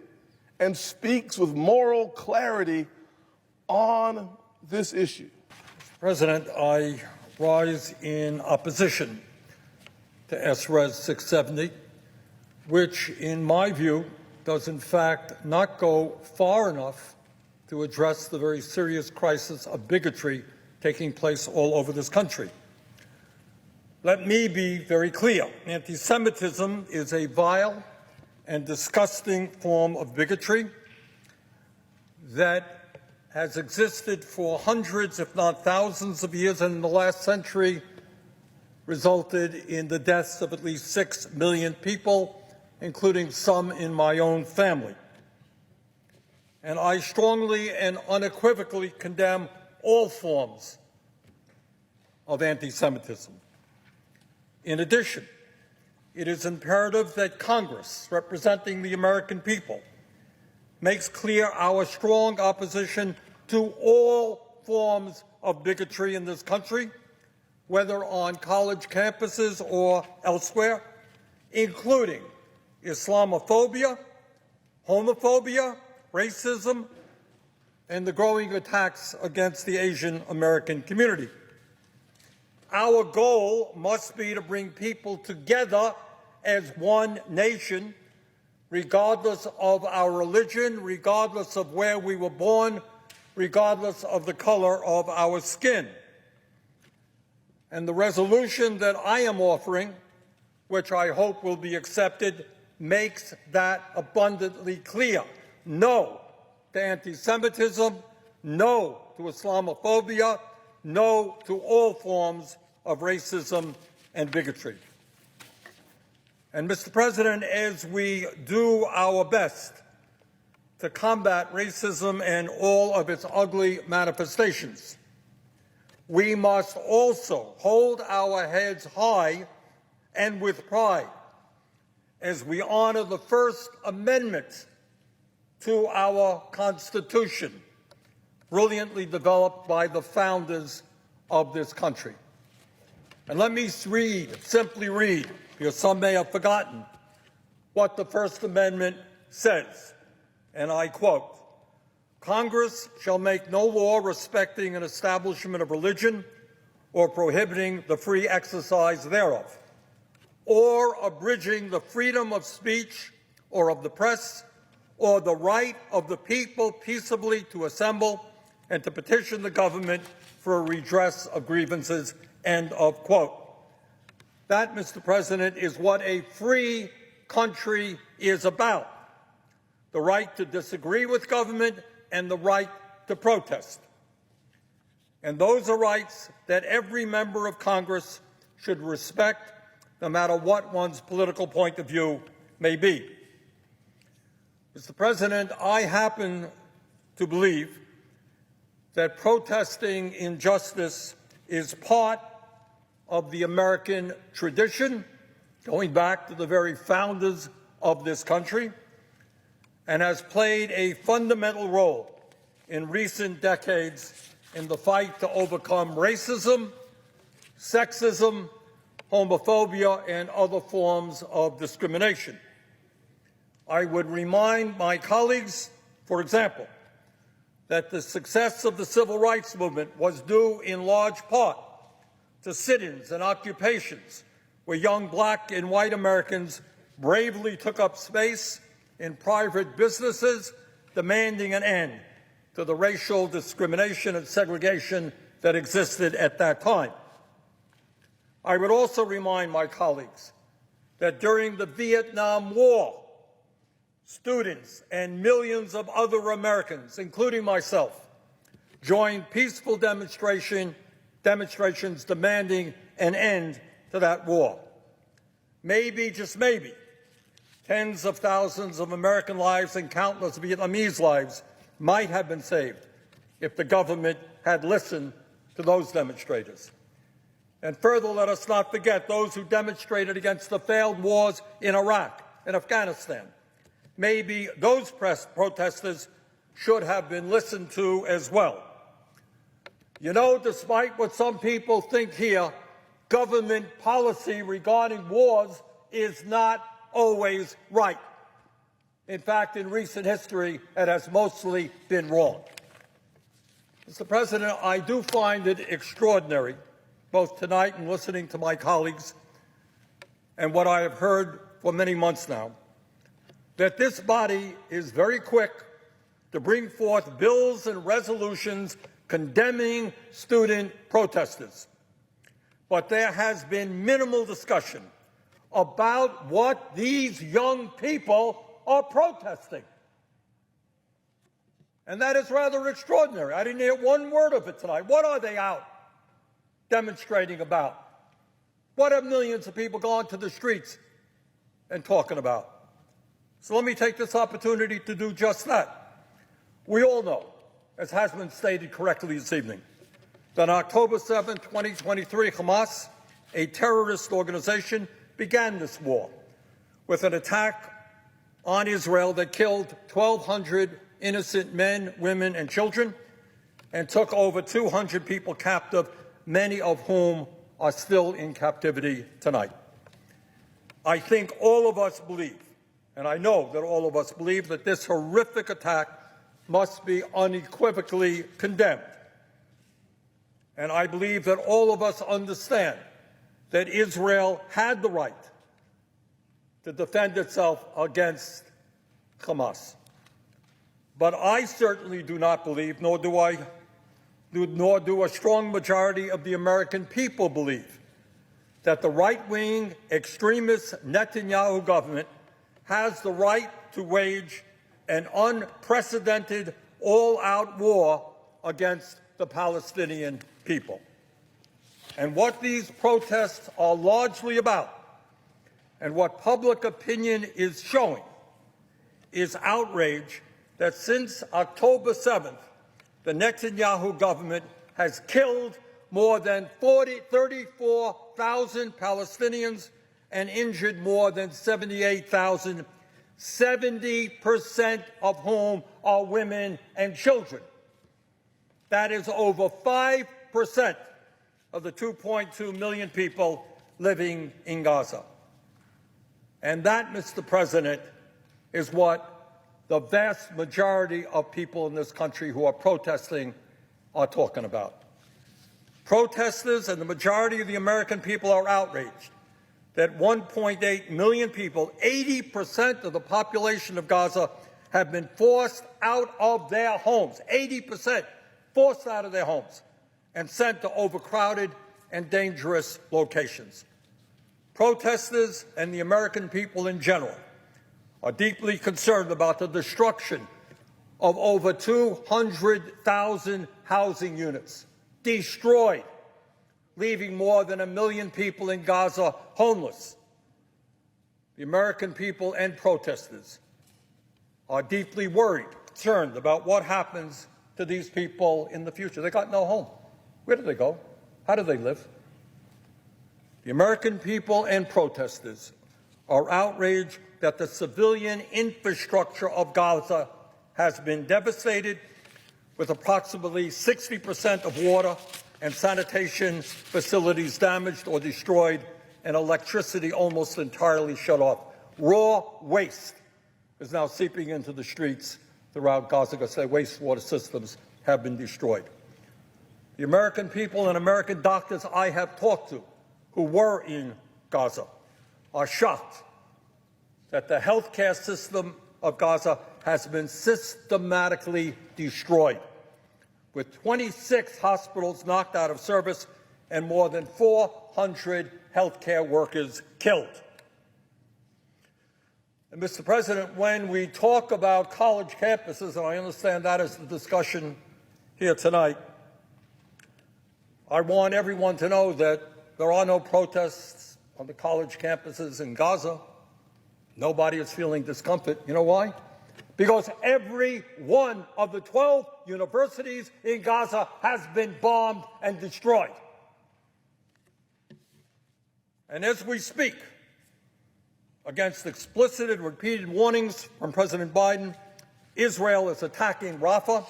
and speaks with moral clarity on this issue. Mr. President, I rise in opposition to SRES 670, which, in my view, does in fact not go far enough to address the very serious crisis of bigotry taking place all over this country. Let me be very clear. Anti-Semitism is a vile and disgusting form of bigotry that has existed for hundreds, if not thousands of years, and in the last century resulted in the deaths of at least 6 million people, including some in my own family. And I strongly and unequivocally condemn all forms of anti-Semitism. In addition, it is imperative that Congress, representing the American people, makes clear our strong opposition to all forms of bigotry in this country, whether on college campuses or elsewhere, including Islamophobia, homophobia, racism, and the growing attacks against the Asian American community. Our goal must be to bring people together as one nation, regardless of our religion, regardless of where we were born, regardless of the color of our skin. And the resolution that I am offering, which I hope will be accepted, makes that abundantly clear. No to anti-Semitism, no to Islamophobia, no to all forms of racism and bigotry. And Mr. President, as we do our best to combat racism and all of its ugly manifestations, we must also hold our heads high and with pride as we honor the First Amendment to our Constitution, brilliantly developed by the founders of this country. And let me simply read, because some may have forgotten, what the First Amendment says. And I quote, "Congress shall make no law respecting an establishment of religion or prohibiting the free exercise thereof, or abridging the freedom of speech or of the press, or the right of the people peaceably to assemble and to petition the government for a redress of grievances," end of quote. That, Mr. President, is what a free country is about: the right to disagree with government and the right to protest. And those are rights that every member of Congress should respect, no matter what one's political point of view may be. Mr. President, I happen to believe that protesting injustice is part of the American tradition, going back to the very founders of this country, and has played a fundamental role in recent decades in the fight to overcome racism, sexism, homophobia, and other forms of discrimination. I would remind my colleagues, for example, that the success of the civil rights movement was due in large part to sit-ins and occupations where young black and white Americans bravely took up space in private businesses, demanding an end to the racial discrimination and segregation that existed at that time. I would also remind my colleagues that during the Vietnam War, students and millions of other Americans, including myself, joined peaceful demonstrations demanding an end to that war. Maybe, just maybe, tens of thousands of American lives and countless Vietnamese lives might have been saved if the government had listened to those demonstrators. And further, let us not forget those who demonstrated against the failed wars in Iraq and Afghanistan. Maybe those protesters should have been listened to as well. You know, despite what some people think here, government policy regarding wars is not always right. In fact, in recent history, it has mostly been wrong. Mr. President, I do find it extraordinary, both tonight and listening to my colleagues, and what I have heard for many months now, that this body is very quick to bring forth bills and resolutions condemning student protesters. But there has been minimal discussion about what these young people are protesting. And that is rather extraordinary. I didn't hear one word of it tonight. What are they out demonstrating about? What have millions of people gone to the streets and talking about? So let me take this opportunity to do just that. We all know, as has been stated correctly this evening, that on October 7, 2023, Hamas, a terrorist organization, began this war with an attack on Israel that killed 1,200 innocent men, women, and children, and took over 200 people captive, many of whom are still in captivity tonight. I think all of us believe, and I know that all of us believe, that this horrific attack must be unequivocally condemned. And I believe that all of us understand that Israel had the right to defend itself against Hamas. But I certainly do not believe, nor do a strong majority of the American people believe, that the right-wing extremist Netanyahu government has the right to wage an unprecedented all-out war against the Palestinian people. And what these protests are largely about, and what public opinion is showing, is outrage that since October 7th, the Netanyahu government has killed more than 34,000 Palestinians and injured more than 78,000, 70% of whom are women and children. That is over 5% of the 2.2 million people living in Gaza. And that, Mr. President, is what the vast majority of people in this country who are protesting are talking about. Protesters and the majority of the American people are outraged that 1.8 million people, 80% of the population of Gaza, have been forced out of their homes, 80% forced out of their homes and sent to overcrowded and dangerous locations. Protesters and the American people in general are deeply concerned about the destruction of over 200,000 housing units, destroyed, leaving more than 1 million people in Gaza homeless. The American people and protesters are deeply worried, concerned about what happens to these people in the future. They got no home. Where do they go? How do they live? The American people and protesters are outraged that the civilian infrastructure of Gaza has been devastated, with approximately 60% of water and sanitation facilities damaged or destroyed, and electricity almost entirely shut off. Raw waste is now seeping into the streets throughout Gaza because their wastewater systems have been destroyed. The American people and American doctors I have talked to who were in Gaza are shocked that the healthcare system of Gaza has been systematically destroyed, with 26 hospitals knocked out of service and more than 400 healthcare workers killed. And Mr. President, when we talk about college campuses, and I understand that is the discussion here tonight, I want everyone to know that there are no protests on the college campuses in Gaza. Nobody is feeling discomfort. You know why? Because every one of the 12 universities in Gaza has been bombed and destroyed. And as we speak, against explicit and repeated warnings from President Biden, Israel is attacking Rafah,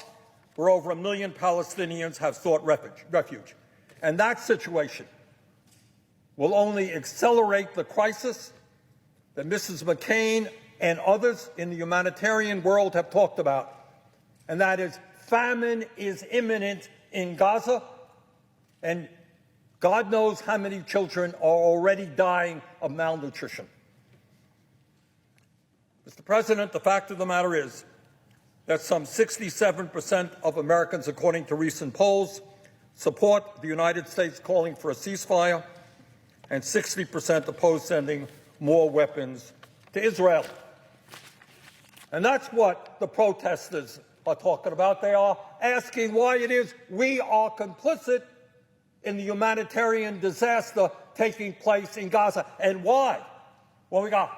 where over 1 million Palestinians have sought refuge. And that situation will only accelerate the crisis that Mrs. McCain and others in the humanitarian world have talked about, and that is famine is imminent in Gaza, and God knows how many children are already dying of malnutrition. Mr. President, the fact of the matter is that some 67% of Americans, according to recent polls, support the United States calling for a ceasefire, and 60% oppose sending more weapons to Israel. And that's what the protesters are talking about. They are asking why it is we are complicit in the humanitarian disaster taking place in Gaza. And why? Well, we got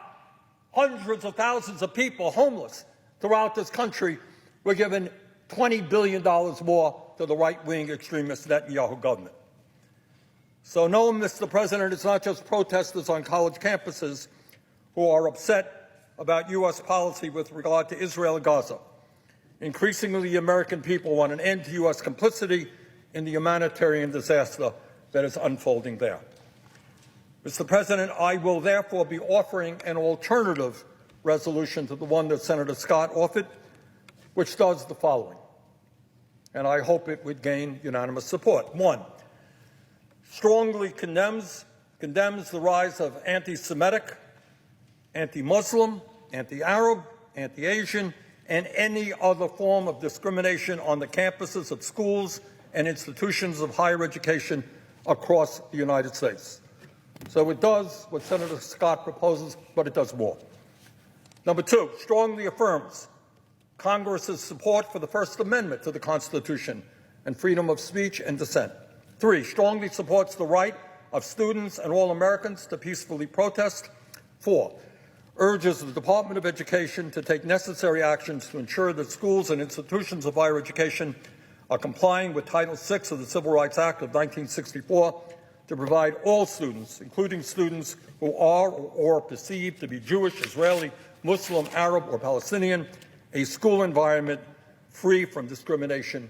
hundreds of thousands of people homeless throughout this country. We're giving $20 billion more to the right-wing extremist Netanyahu government. So no, Mr. President, it's not just protesters on college campuses who are upset about U.S. policy with regard to Israel and Gaza. Increasingly, the American people want an end to U.S. complicity in the humanitarian disaster that is unfolding there. Mr. President, I will therefore be offering an alternative resolution to the one that Senator Scott offered, which does the following, and I hope it would gain unanimous support. One, strongly condemns the rise of anti-Semitic, anti-Muslim, anti-Arab, anti-Asian, and any other form of discrimination on the campuses of schools and institutions of higher education across the United States. So it does what Senator Scott proposes, but it does more. Number two, strongly affirms Congress's support for the First Amendment to the Constitution and freedom of speech and dissent. Three, strongly supports the right of students and all Americans to peacefully protest. Four, urges the Department of Education to take necessary actions to ensure that schools and institutions of higher education are complying with Title VI of the Civil Rights Act of 1964 to provide all students, including students who are or perceived to be Jewish, Israeli, Muslim, Arab, or Palestinian, a school environment free from discrimination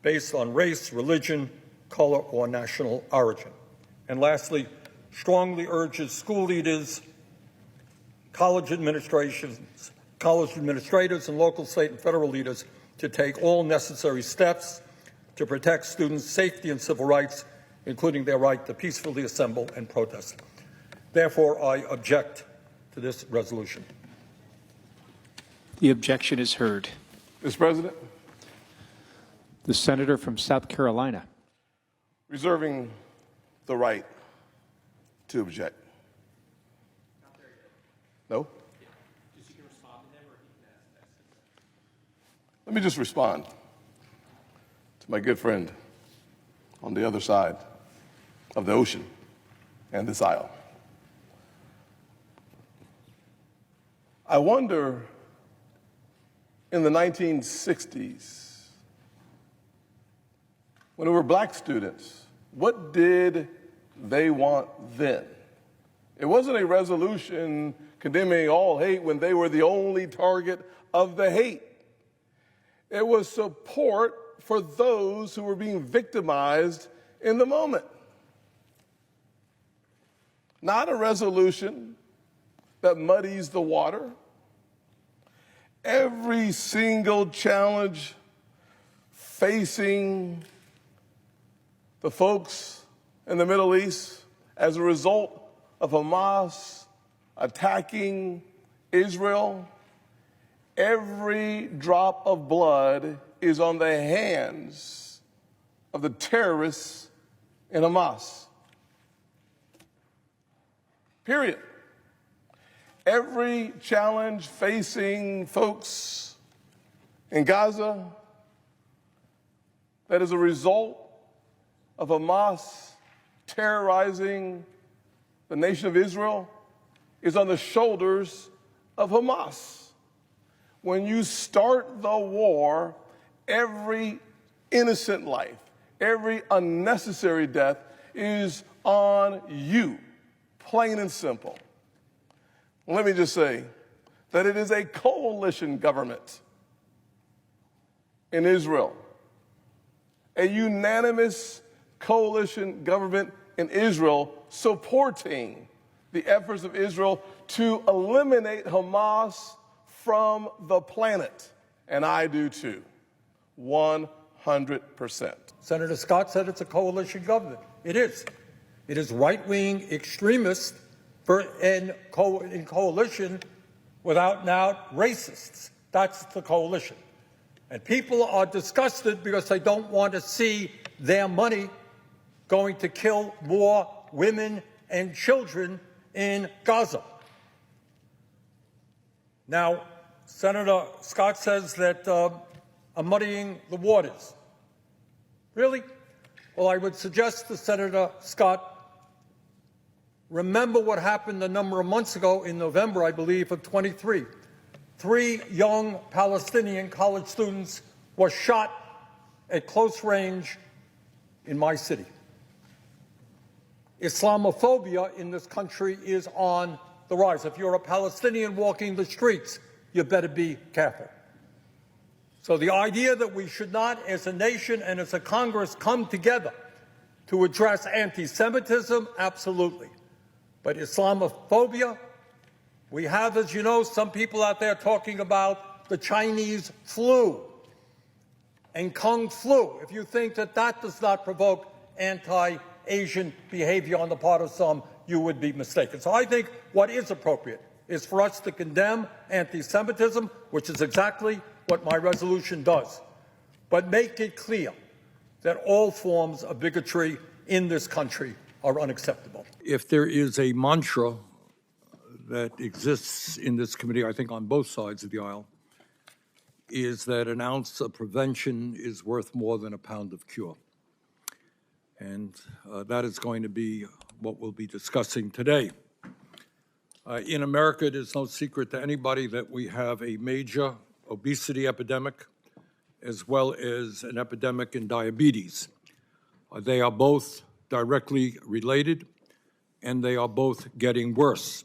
based on race, religion, color, or national origin. And lastly, strongly urges school leaders, college administrators, and local, state, and federal leaders to take all necessary steps to protect students' safety and civil rights, including their right to peacefully assemble and protest. Therefore, I object to this resolution. The objection is heard. Mr. President, The senator from South Carolina. reserving the right to object. No? Let me just respond to my good friend on the other side of the ocean and this aisle. I wonder, in the 1960s, when we were black students, what did they want then? It wasn't a resolution condemning all hate when they were the only target of the hate. It was support for those who were being victimized in the moment. Not a resolution that muddies the water. Every single challenge facing the folks in the Middle East as a result of Hamas attacking Israel, every drop of blood is on the hands of the terrorists in Hamas. Period. Every challenge facing folks in Gaza that is a result of Hamas terrorizing the nation of Israel is on the shoulders of Hamas. When you start the war, every innocent life, every unnecessary death is on you, plain and simple. Let me just say that it is a coalition government in Israel, a unanimous coalition government in Israel supporting the efforts of Israel to eliminate Hamas from the planet. And I do too, 100%. Senator Scott said it's a coalition government. It is. It is right-wing extremists in coalition without and out racists. That's the coalition. And people are disgusted because they don't want to see their money going to kill more women and children in Gaza. Now, Senator Scott says that I'm muddying the waters. Really? Well, I would suggest to Senator Scott, remember what happened a number of months ago in November, I believe, of 23. 3 young Palestinian college students were shot at close range in my city. Islamophobia in this country is on the rise. If you're a Palestinian walking the streets, you better be careful. So the idea that we should not, as a nation and as a Congress, come together to address anti-Semitism, absolutely. But Islamophobia, we have, as you know, some people out there talking about the Chinese flu and Kung flu. If you think that that does not provoke anti-Asian behavior on the part of some, you would be mistaken. So I think what is appropriate is for us to condemn anti-Semitism, which is exactly what my resolution does, but make it clear that all forms of bigotry in this country are unacceptable. If there is a mantra that exists in this committee, I think on both sides of the aisle, is that an ounce of prevention is worth more than a pound of cure. And that is going to be what we'll be discussing today. In America, it is no secret to anybody that we have a major obesity epidemic as well as an epidemic in diabetes. They are both directly related, and they are both getting worse.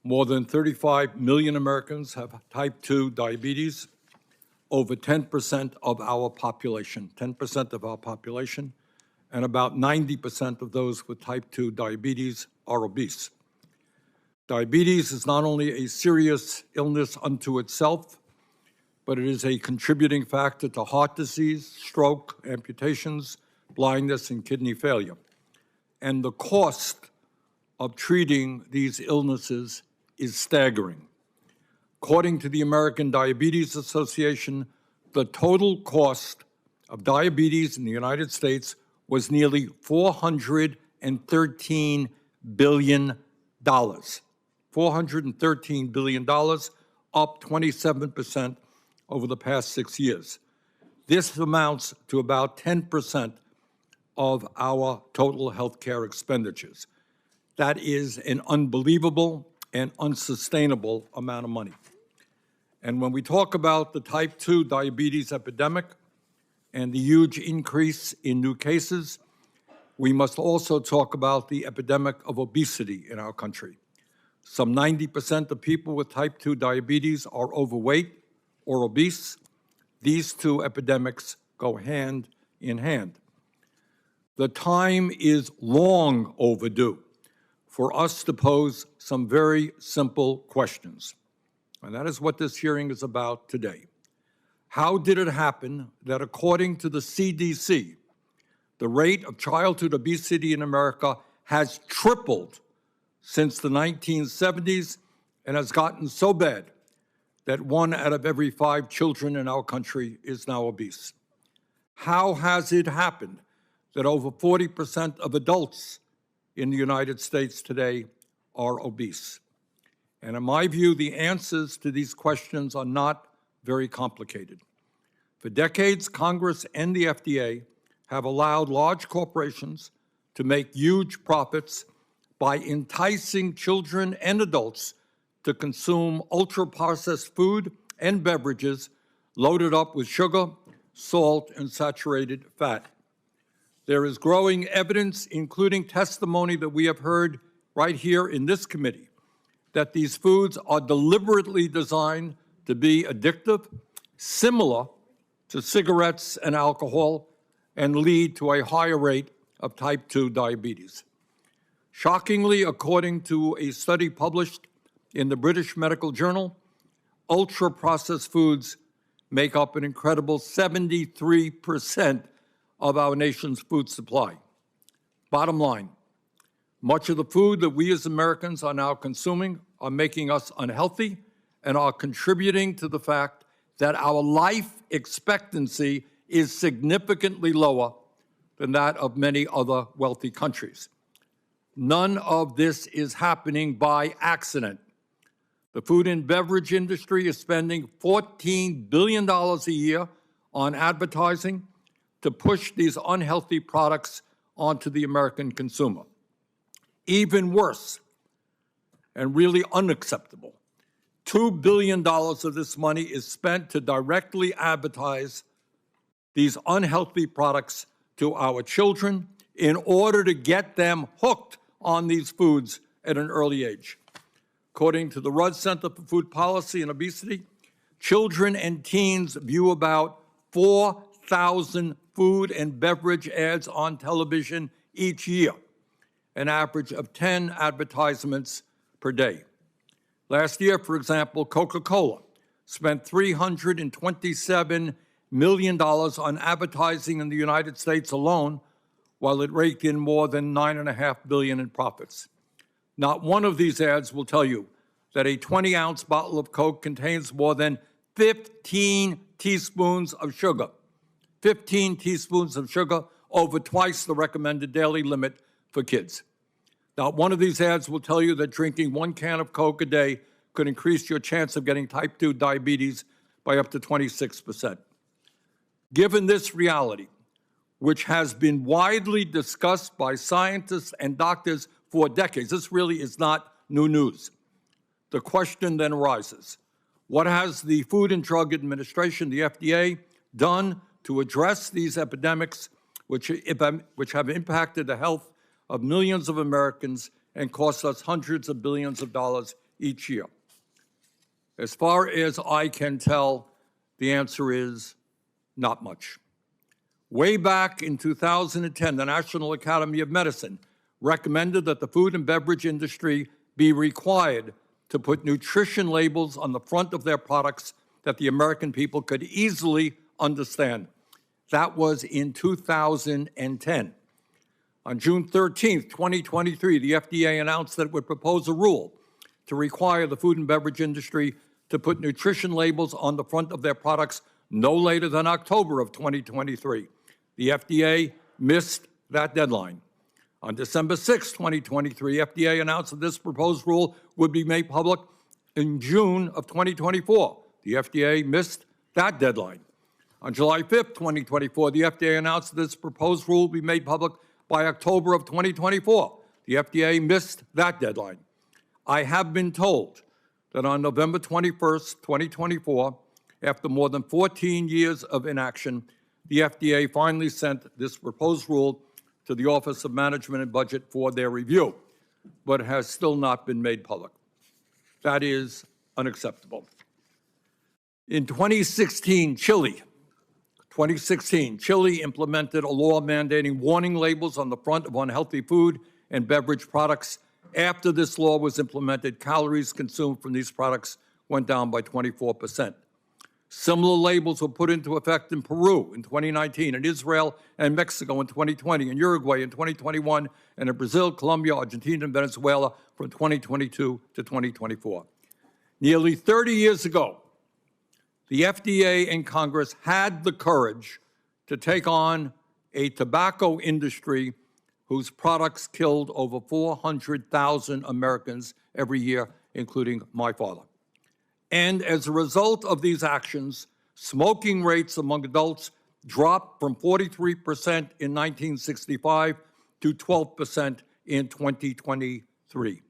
More than 35 million Americans have type 2 diabetes, over 10% of our population, 10% of our population, and about 90% of those with type 2 diabetes are obese. Diabetes is not only a serious illness unto itself, but it is a contributing factor to heart disease, stroke, amputations, blindness, and kidney failure. And the cost of treating these illnesses is staggering. According to the American Diabetes Association, the total cost of diabetes in the United States was nearly $413 billion. $413 billion, up 27% over the past 6 years. This amounts to about 10% of our total health care expenditures. That is an unbelievable and unsustainable amount of money. And when we talk about the type 2 diabetes epidemic and the huge increase in new cases, we must also talk about the epidemic of obesity in our country. Some 90% of people with type 2 diabetes are overweight or obese. These two epidemics go hand in hand. The time is long overdue for us to pose some very simple questions. And that is what this hearing is about today. How did it happen that, according to the CDC, the rate of childhood obesity in America has tripled since the 1970s and has gotten so bad that 1 out of every 5 children in our country is now obese? How has it happened that over 40% of adults in the United States today are obese? And in my view, the answers to these questions are not very complicated. For decades, Congress and the FDA have allowed large corporations to make huge profits by enticing children and adults to consume ultra-processed food and beverages loaded up with sugar, salt, and saturated fat. There is growing evidence, including testimony that we have heard right here in this committee, that these foods are deliberately designed to be addictive, similar to cigarettes and alcohol, and lead to a higher rate of type 2 diabetes. Shockingly, according to a study published in the British Medical Journal, ultra-processed foods make up an incredible 73% of our nation's food supply. Bottom line, much of the food that we as Americans are now consuming are making us unhealthy and are contributing to the fact that our life expectancy is significantly lower than that of many other wealthy countries. None of this is happening by accident. The food and beverage industry is spending $14 billion a year on advertising to push these unhealthy products onto the American consumer. Even worse, and really unacceptable, $2 billion of this money is spent to directly advertise these unhealthy products to our children in order to get them hooked on these foods at an early age. According to the Rudd Center for Food Policy and Obesity, children and teens view about 4,000 food and beverage ads on television each year, an average of 10 advertisements per day. Last year, for example, Coca-Cola spent $327 million on advertising in the United States alone, while it raked in more than $9.5 billion in profits. Not one of these ads will tell you that a 20-ounce bottle of Coke contains more than 15 teaspoons of sugar. 15 teaspoons of sugar, over twice the recommended daily limit for kids. Not one of these ads will tell you that drinking 1 can of Coke a day could increase your chance of getting type 2 diabetes by up to 26%. Given this reality, which has been widely discussed by scientists and doctors for decades, this really is not new news. The question then arises, what has the Food and Drug Administration, the FDA, done to address these epidemics which have impacted the health of millions of Americans and cost us hundreds of billions of dollars each year? As far as I can tell, the answer is not much. Way back in 2010, the National Academy of Medicine recommended that the food and beverage industry be required to put nutrition labels on the front of their products that the American people could easily understand. That was in 2010. On June 13, 2023, the FDA announced that it would propose a rule to require the food and beverage industry to put nutrition labels on the front of their products no later than October of 2023. The FDA missed that deadline. On December 6, 2023, FDA announced that this proposed rule would be made public in June of 2024. The FDA missed that deadline. On July 5, 2024, the FDA announced that this proposed rule would be made public by October of 2024. The FDA missed that deadline. I have been told that on November 21st, 2024, after more than 14 years of inaction, the FDA finally sent this proposed rule to the Office of Management and Budget for their review, but it has still not been made public. That is unacceptable. In 2016, Chile implemented a law mandating warning labels on the front of unhealthy food and beverage products. After this law was implemented, calories consumed from these products went down by 24%. Similar labels were put into effect in Peru in 2019, in Israel and Mexico in 2020, in Uruguay in 2021, and in Brazil, Colombia, Argentina, and Venezuela from 2022 to 2024. Nearly 30 years ago, the FDA and Congress had the courage to take on a tobacco industry whose products killed over 400,000 Americans every year, including my father. And as a result of these actions, smoking rates among adults dropped from 43% in 1965 to 12% in 2023.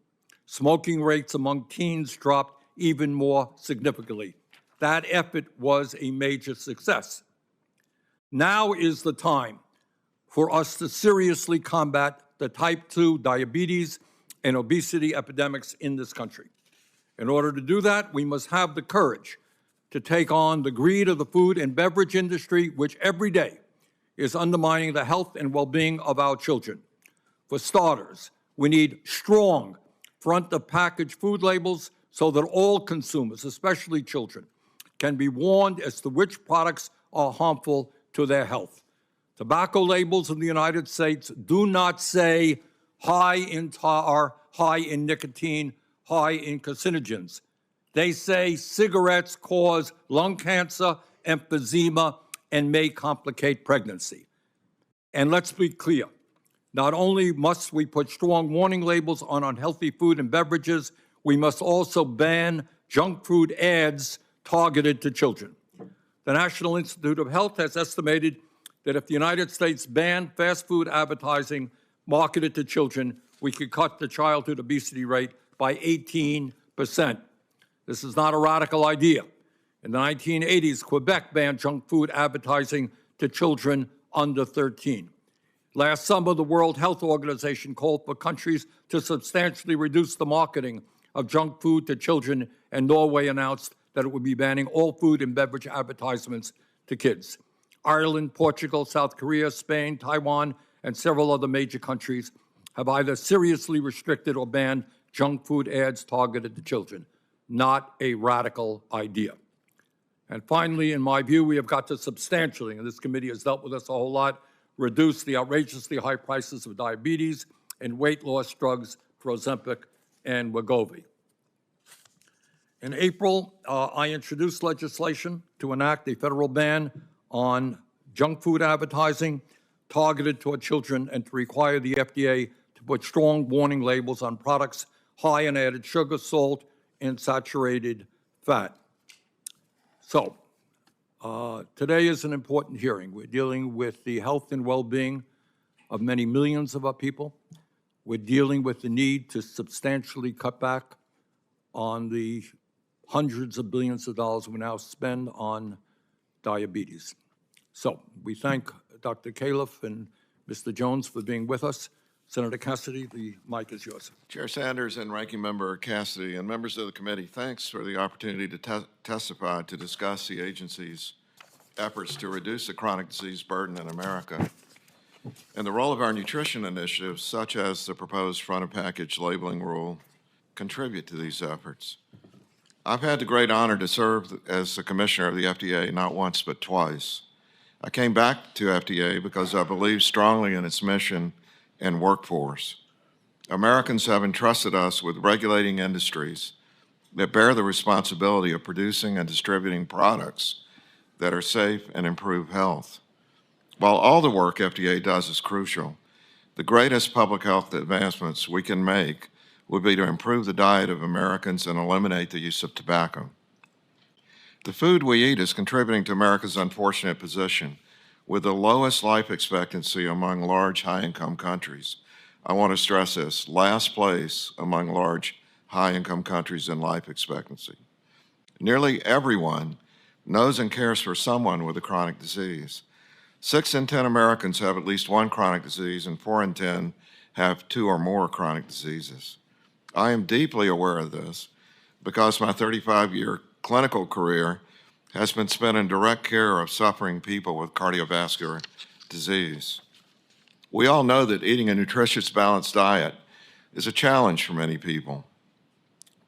Smoking rates among teens dropped even more significantly. That effort was a major success. Now is the time for us to seriously combat the type 2 diabetes and obesity epidemics in this country. In order to do that, we must have the courage to take on the greed of the food and beverage industry, which every day is undermining the health and well-being of our children. For starters, we need strong front-of-package food labels so that all consumers, especially children, can be warned as to which products are harmful to their health. Tobacco labels in the United States do not say high in tar, high in nicotine, high in carcinogens. They say cigarettes cause lung cancer, emphysema, and may complicate pregnancy. And let's be clear, not only must we put strong warning labels on unhealthy food and beverages, we must also ban junk food ads targeted to children. The National Institute of Health has estimated that if the United States banned fast food advertising marketed to children, we could cut the childhood obesity rate by 18%. This is not a radical idea. In the 1980s, Quebec banned junk food advertising to children under 13. Last summer, the World Health Organization called for countries to substantially reduce the marketing of junk food to children, and Norway announced that it would be banning all food and beverage advertisements to kids. Ireland, Portugal, South Korea, Spain, Taiwan, and several other major countries have either seriously restricted or banned junk food ads targeted to children. Not a radical idea. And finally, in my view, we have got to substantially, and this committee has dealt with this a whole lot, reduce the outrageously high prices of diabetes and weight loss drugs for Ozempic and Wegovy. In April, I introduced legislation to enact a federal ban on junk food advertising targeted toward children and to require the FDA to put strong warning labels on products high in added sugar, salt, and saturated fat. So, today is an important hearing. We're dealing with the health and well-being of many millions of our people. We're dealing with the need to substantially cut back on the hundreds of billions of dollars we now spend on diabetes. So, we thank Dr. Califf and Mr. Jones for being with us. Senator Cassidy, the mic is yours. Chair Sanders and Ranking Member Cassidy and members of the committee, thanks for the opportunity to testify to discuss the agency's efforts to reduce the chronic disease burden in America and the role of our nutrition initiatives, such as the proposed front-of-package labeling rule, contribute to these efforts. I've had the great honor to serve as the commissioner of the FDA not once but twice. I came back to FDA because I believe strongly in its mission and workforce. Americans have entrusted us with regulating industries that bear the responsibility of producing and distributing products that are safe and improve health. While all the work FDA does is crucial, the greatest public health advancements we can make would be to improve the diet of Americans and eliminate the use of tobacco. The food we eat is contributing to America's unfortunate position with the lowest life expectancy among large high-income countries. I want to stress this, last place among large high-income countries in life expectancy. Nearly everyone knows and cares for someone with a chronic disease. 6 in 10 Americans have at least one chronic disease, and 4 in 10 have 2 or more chronic diseases. I am deeply aware of this because my 35-year clinical career has been spent in direct care of suffering people with cardiovascular disease. We all know that eating a nutritious, balanced diet is a challenge for many people.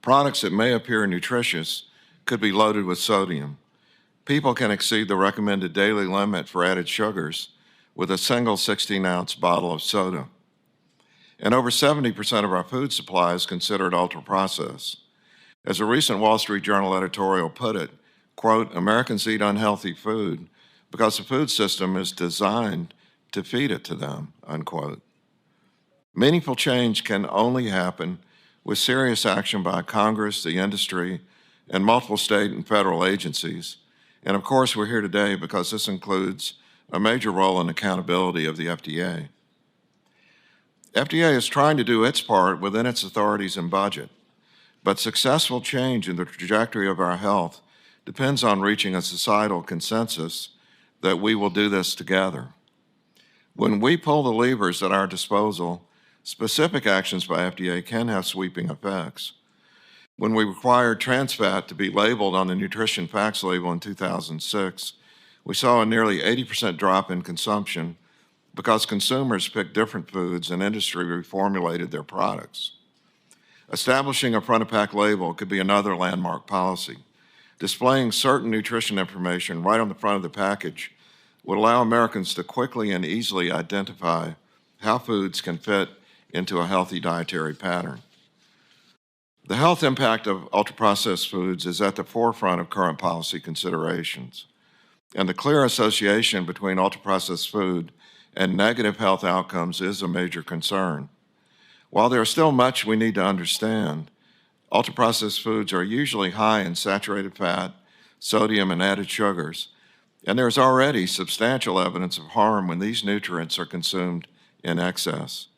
Products that may appear nutritious could be loaded with sodium. People can exceed the recommended daily limit for added sugars with a single 16-ounce bottle of soda. And over 70% of our food supply is considered ultra-processed. As a recent Wall Street Journal editorial put it, quote, Americans eat unhealthy food because the food system is designed to feed it to them, unquote. Meaningful change can only happen with serious action by Congress, the industry, and multiple state and federal agencies. And of course, we're here today because this includes a major role in accountability of the FDA. FDA is trying to do its part within its authorities and budget, but successful change in the trajectory of our health depends on reaching a societal consensus that we will do this together. When we pull the levers at our disposal, specific actions by FDA can have sweeping effects. When we required trans fat to be labeled on the nutrition facts label in 2006, we saw a nearly 80% drop in consumption because consumers picked different foods and industry reformulated their products. Establishing a front-of-pack label could be another landmark policy. Displaying certain nutrition information right on the front of the package would allow Americans to quickly and easily identify how foods can fit into a healthy dietary pattern. The health impact of ultra-processed foods is at the forefront of current policy considerations, and the clear association between ultra-processed food and negative health outcomes is a major concern. While there is still much we need to understand, ultra-processed foods are usually high in saturated fat, sodium, and added sugars, and there is already substantial evidence of harm when these nutrients are consumed in excess.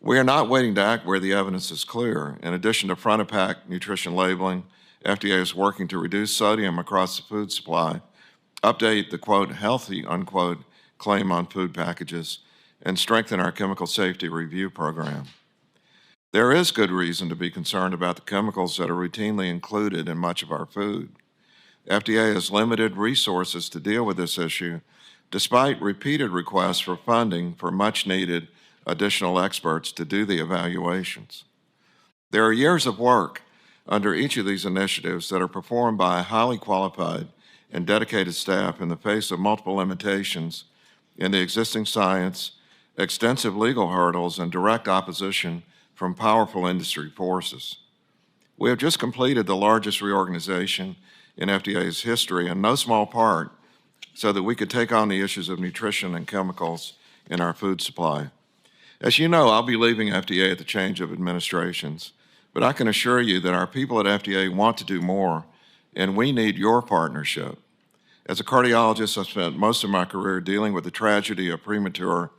We are not waiting to act where the evidence is clear. In addition to front-of-pack nutrition labeling, FDA is working to reduce sodium across the food supply, update the, quote, healthy, unquote, claim on food packages, and strengthen our chemical safety review program. There is good reason to be concerned about the chemicals that are routinely included in much of our food. FDA has limited resources to deal with this issue, despite repeated requests for funding for much-needed additional experts to do the evaluations. There are years of work under each of these initiatives that are performed by a highly qualified and dedicated staff in the face of multiple limitations in the existing science, extensive legal hurdles, and direct opposition from powerful industry forces. We have just completed the largest reorganization in FDA's history, in no small part, so that we could take on the issues of nutrition and chemicals in our food supply. As you know, I'll be leaving FDA at the change of administrations, but I can assure you that our people at FDA want to do more, and we need your partnership. As a cardiologist, I've spent most of my career dealing with the tragedy of premature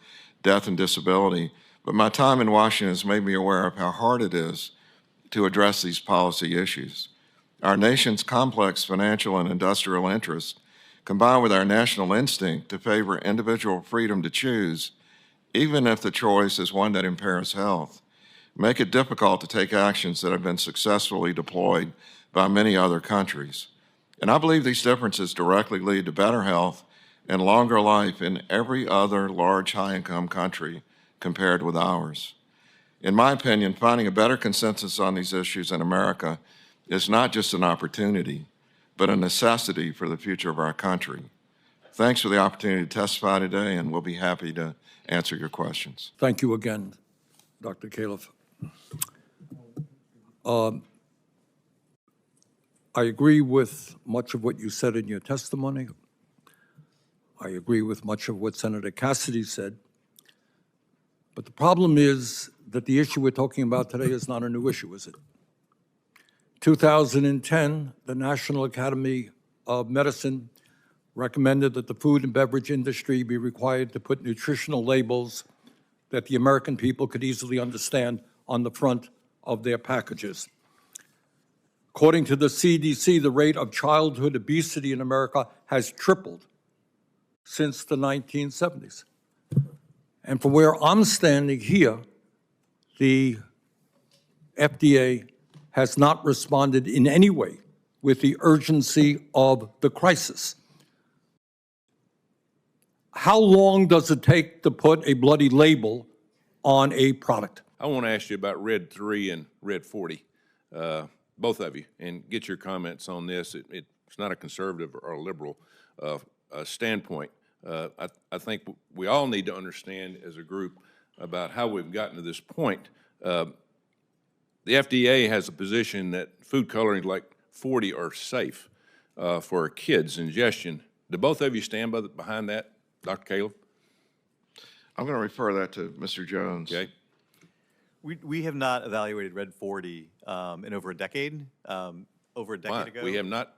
death and disability, but my time in Washington has made me aware of how hard it is to address these policy issues. Our nation's complex financial and industrial interests combined with our national instinct to favor individual freedom to choose, even if the choice is one that impairs health, make it difficult to take actions that have been successfully deployed by many other countries. And I believe these differences directly lead to better health and longer life in every other large high-income country compared with ours. In my opinion, finding a better consensus on these issues in America is not just an opportunity, but a necessity for the future of our country. Thanks for the opportunity to testify today, and we'll be happy to answer your questions. Thank you again, Dr. Califf. I agree with much of what you said in your testimony. I agree with much of what Senator Cassidy said. But the problem is that the issue we're talking about today is not a new issue, is it? 2010, the National Academy of Medicine recommended that the food and beverage industry be required to put nutritional labels that the American people could easily understand on the front of their packages. According to the CDC, the rate of childhood obesity in America has tripled since the 1970s. And from where I'm standing here, the FDA has not responded in any way with the urgency of the crisis. How long does it take to put a bloody label on a product? I want to ask you about Red 3 and Red 40, both of you, and get your comments on this. It's not a conservative or a liberal standpoint. I think we all need to understand as a group about how we've gotten to this point. The FDA has a position that food colorings like 40 are safe for kids' ingestion. Do both of you stand behind that, Dr. Califf? I'm going to refer that to Mr. Jones. Okay. We have not evaluated Red 40 in over a decade. Over a decade ago, We have not.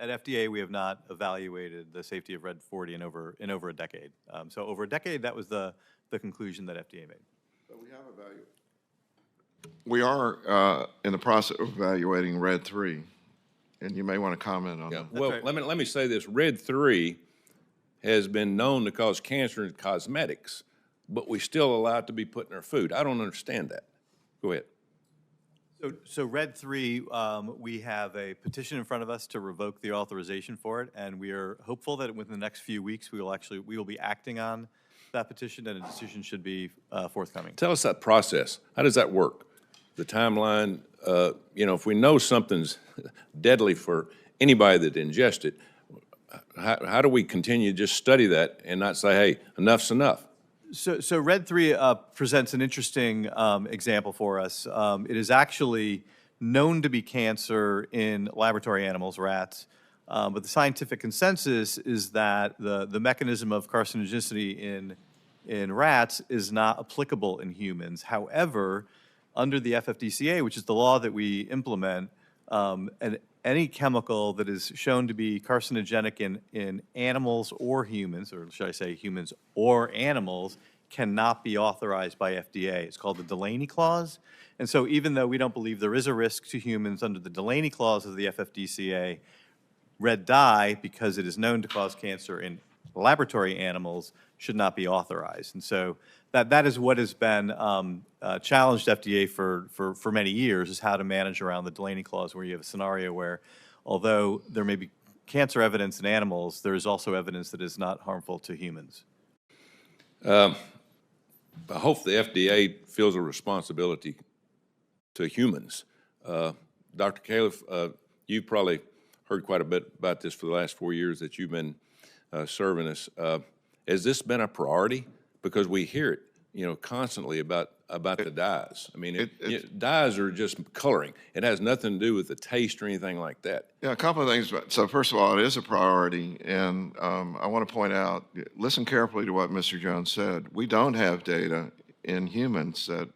At FDA, we have not evaluated the safety of Red 40 in over a decade. So over a decade, that was the conclusion that FDA made. But we have evaluated. We are in the process of evaluating Red 3, and you may want to comment on that. Well, let me say this. Red 3 has been known to cause cancer in cosmetics, but we still allow it to be put in our food. I don't understand that. Go ahead. So Red 3, we have a petition in front of us to revoke the authorization for it, and we are hopeful that within the next few weeks we will be acting on that petition, and a decision should be forthcoming. Tell us that process. How does that work? The timeline, if we know something's deadly for anybody that ingests it, how do we continue to just study that and not say, hey, enough's enough? So Red 3 presents an interesting example for us. It is actually known to be cancer in laboratory animals, rats, but the scientific consensus is that the mechanism of carcinogenicity in rats is not applicable in humans. However, under the FFDCA, which is the law that we implement, any chemical that is shown to be carcinogenic in animals or humans, or should I say humans or animals, cannot be authorized by FDA. It's called the Delaney Clause. And so even though we don't believe there is a risk to humans under the Delaney Clause of the FFDCA, red dye, because it is known to cause cancer in laboratory animals, should not be authorized. And so that is what has been challenged FDA for many years, is how to manage around the Delaney Clause, where you have a scenario where, although there may be cancer evidence in animals, there is also evidence that is not harmful to humans. I hope the FDA feels a responsibility to humans. Dr. Califf, you've probably heard quite a bit about this for the last 4 years that you've been serving us. Has this been a priority? Because we hear it, constantly about the dyes. I mean, dyes are just coloring. It has nothing to do with the taste or anything like that. Yeah, a couple of things. So first of all, it is a priority, and I want to point out, listen carefully to what Mr. Jones said. We don't have data in humans that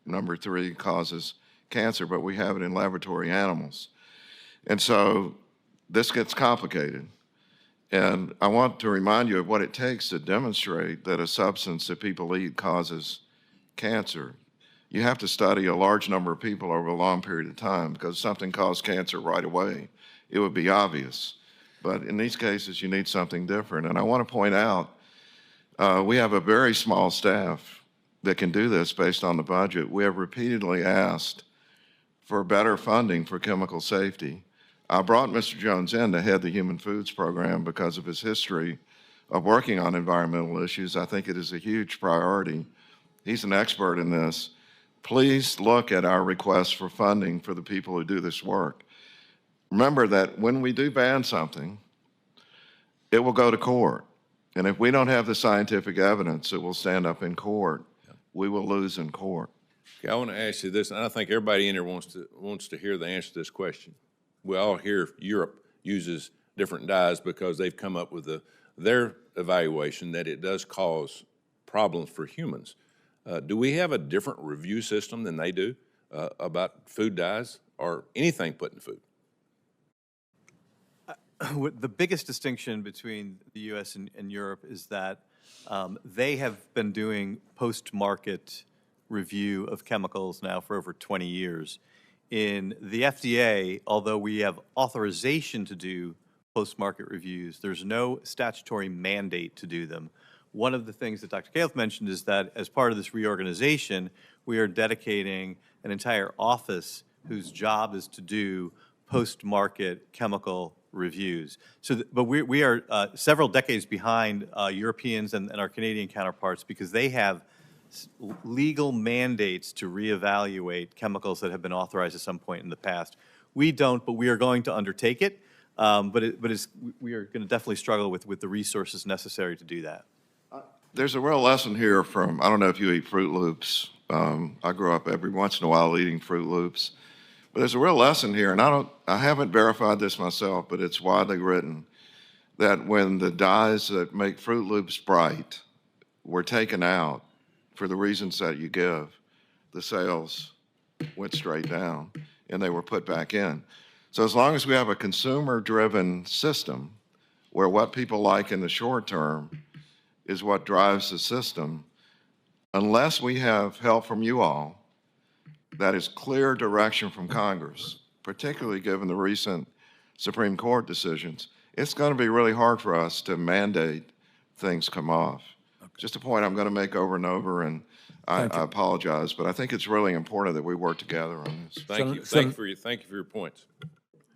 number 3 causes cancer, but we have it in laboratory animals. And so this gets complicated. And I want to remind you of what it takes to demonstrate that a substance that people eat causes cancer. You have to study a large number of people over a long period of time, because if something caused cancer right away, it would be obvious. But in these cases, you need something different. And I want to point out, we have a very small staff that can do this based on the budget. We have repeatedly asked for better funding for chemical safety. I brought Mr. Jones in to head the Human Foods Program because of his history of working on environmental issues. I think it is a huge priority. He's an expert in this. Please look at our request for funding for the people who do this work. Remember that when we do ban something, it will go to court. And if we don't have the scientific evidence, it will stand up in court. We will lose in court. Okay, I want to ask you this, and I think everybody in here wants to hear the answer to this question. We all hear Europe uses different dyes because they've come up with their evaluation that it does cause problems for humans. Do we have a different review system than they do about food dyes or anything put in food? The biggest distinction between the U.S. and Europe is that they have been doing post-market review of chemicals now for over 20 years. In the FDA, although we have authorization to do post-market reviews, there's no statutory mandate to do them. One of the things that Dr. Califf mentioned is that as part of this reorganization, we are dedicating an entire office whose job is to do post-market chemical reviews. But we are several decades behind Europeans and our Canadian counterparts because they have legal mandates to reevaluate chemicals that have been authorized at some point in the past. We don't, but we are going to undertake it. We are going to definitely struggle with the resources necessary to do that. There's a real lesson here from, I don't know if you eat Fruit Loops. I grew up every once in a while eating Fruit Loops. But there's a real lesson here, and I haven't verified this myself, but it's widely written, that when the dyes that make Fruit Loops bright were taken out for the reasons that you give, the sales went straight down, and they were put back in. So as long as we have a consumer-driven system where what people like in the short term is what drives the system, unless we have help from you all, that is clear direction from Congress, particularly given the recent Supreme Court decisions, it's going to be really hard for us to mandate things come off. Okay. Just a point I'm going to make over and over, and I apologize, but I think it's really important that we work together on this. Thank you. Thank you for your points.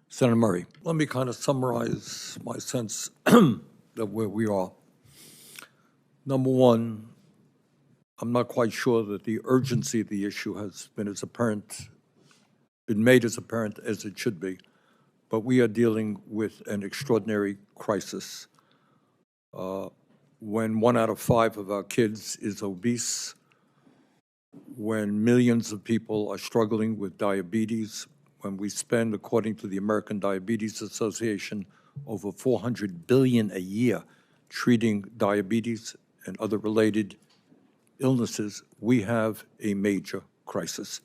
Senator Murray, let me kind of summarize my sense of where we are. Number one, I'm not quite sure that the urgency of the issue has been made as apparent as it should be, but we are dealing with an extraordinary crisis. When 1 out of 5 of our kids is obese, when millions of people are struggling with diabetes, when we spend, according to the American Diabetes Association, over $400 billion a year treating diabetes and other related illnesses, we have a major crisis.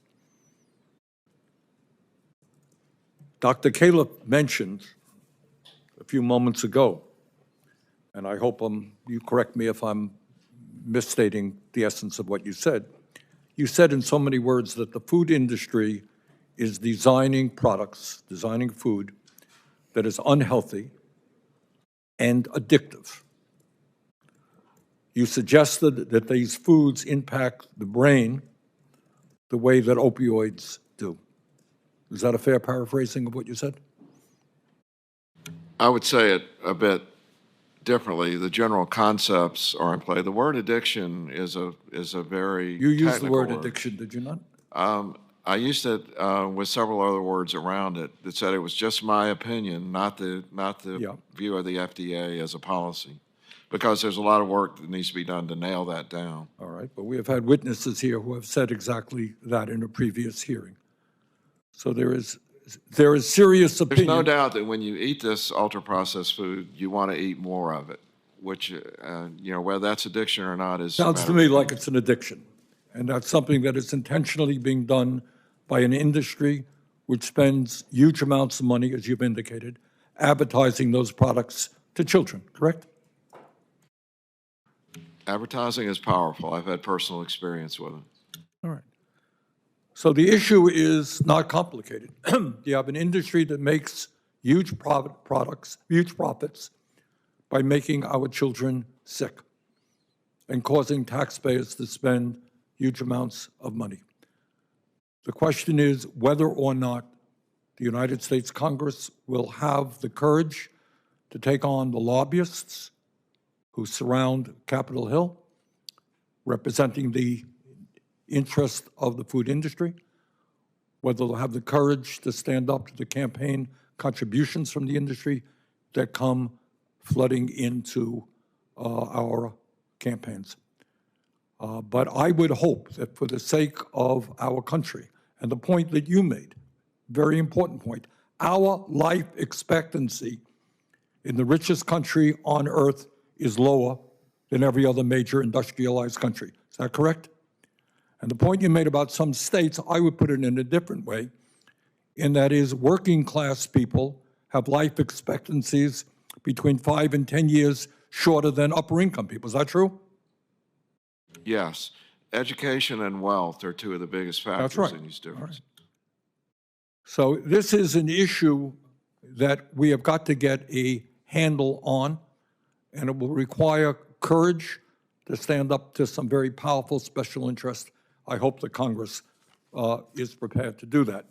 Dr. Califf mentioned a few moments ago, and I hope you correct me if I'm misstating the essence of what you said. You said in so many words that the food industry is designing products, designing food that is unhealthy and addictive. You suggested that these foods impact the brain the way that opioids do. Is that a fair paraphrasing of what you said? I would say it a bit differently. The general concepts are in play. The word addiction is a very You used the word word. addiction, did you not? I used it with several other words around it that said it was just my opinion, not the view of the FDA as a policy. Because there's a lot of work that needs to be done to nail that down. All right, but we have had witnesses here who have said exactly that in a previous hearing. So there is serious opinion. There's no doubt that when you eat this ultra-processed food, you want to eat more of it, which, whether that's addiction or not is... Sounds to me like it's an addiction. And that's something that is intentionally being done by an industry which spends huge amounts of money, as you've indicated, advertising those products to children, correct? Advertising is powerful. I've had personal experience with it. All right. So the issue is not complicated. You have an industry that makes huge profits by making our children sick and causing taxpayers to spend huge amounts of money. The question is whether or not the United States Congress will have the courage to take on the lobbyists who surround Capitol Hill, representing the interest of the food industry, whether they'll have the courage to stand up to the campaign contributions from the industry that come flooding into our campaigns. But I would hope that for the sake of our country, and the point that you made, very important point, our life expectancy in the richest country on earth is lower than every other major industrialized country. Is that correct? And the point you made about some states, I would put it in a different way, and that is working class people have life expectancies between 5 and 10 years shorter than upper income people. Is that true? Yes. Education and wealth are two of the biggest factors in these differences. Right. So this is an issue that we have got to get a handle on, and it will require courage to stand up to some very powerful special interests. I hope the Congress is prepared to do that.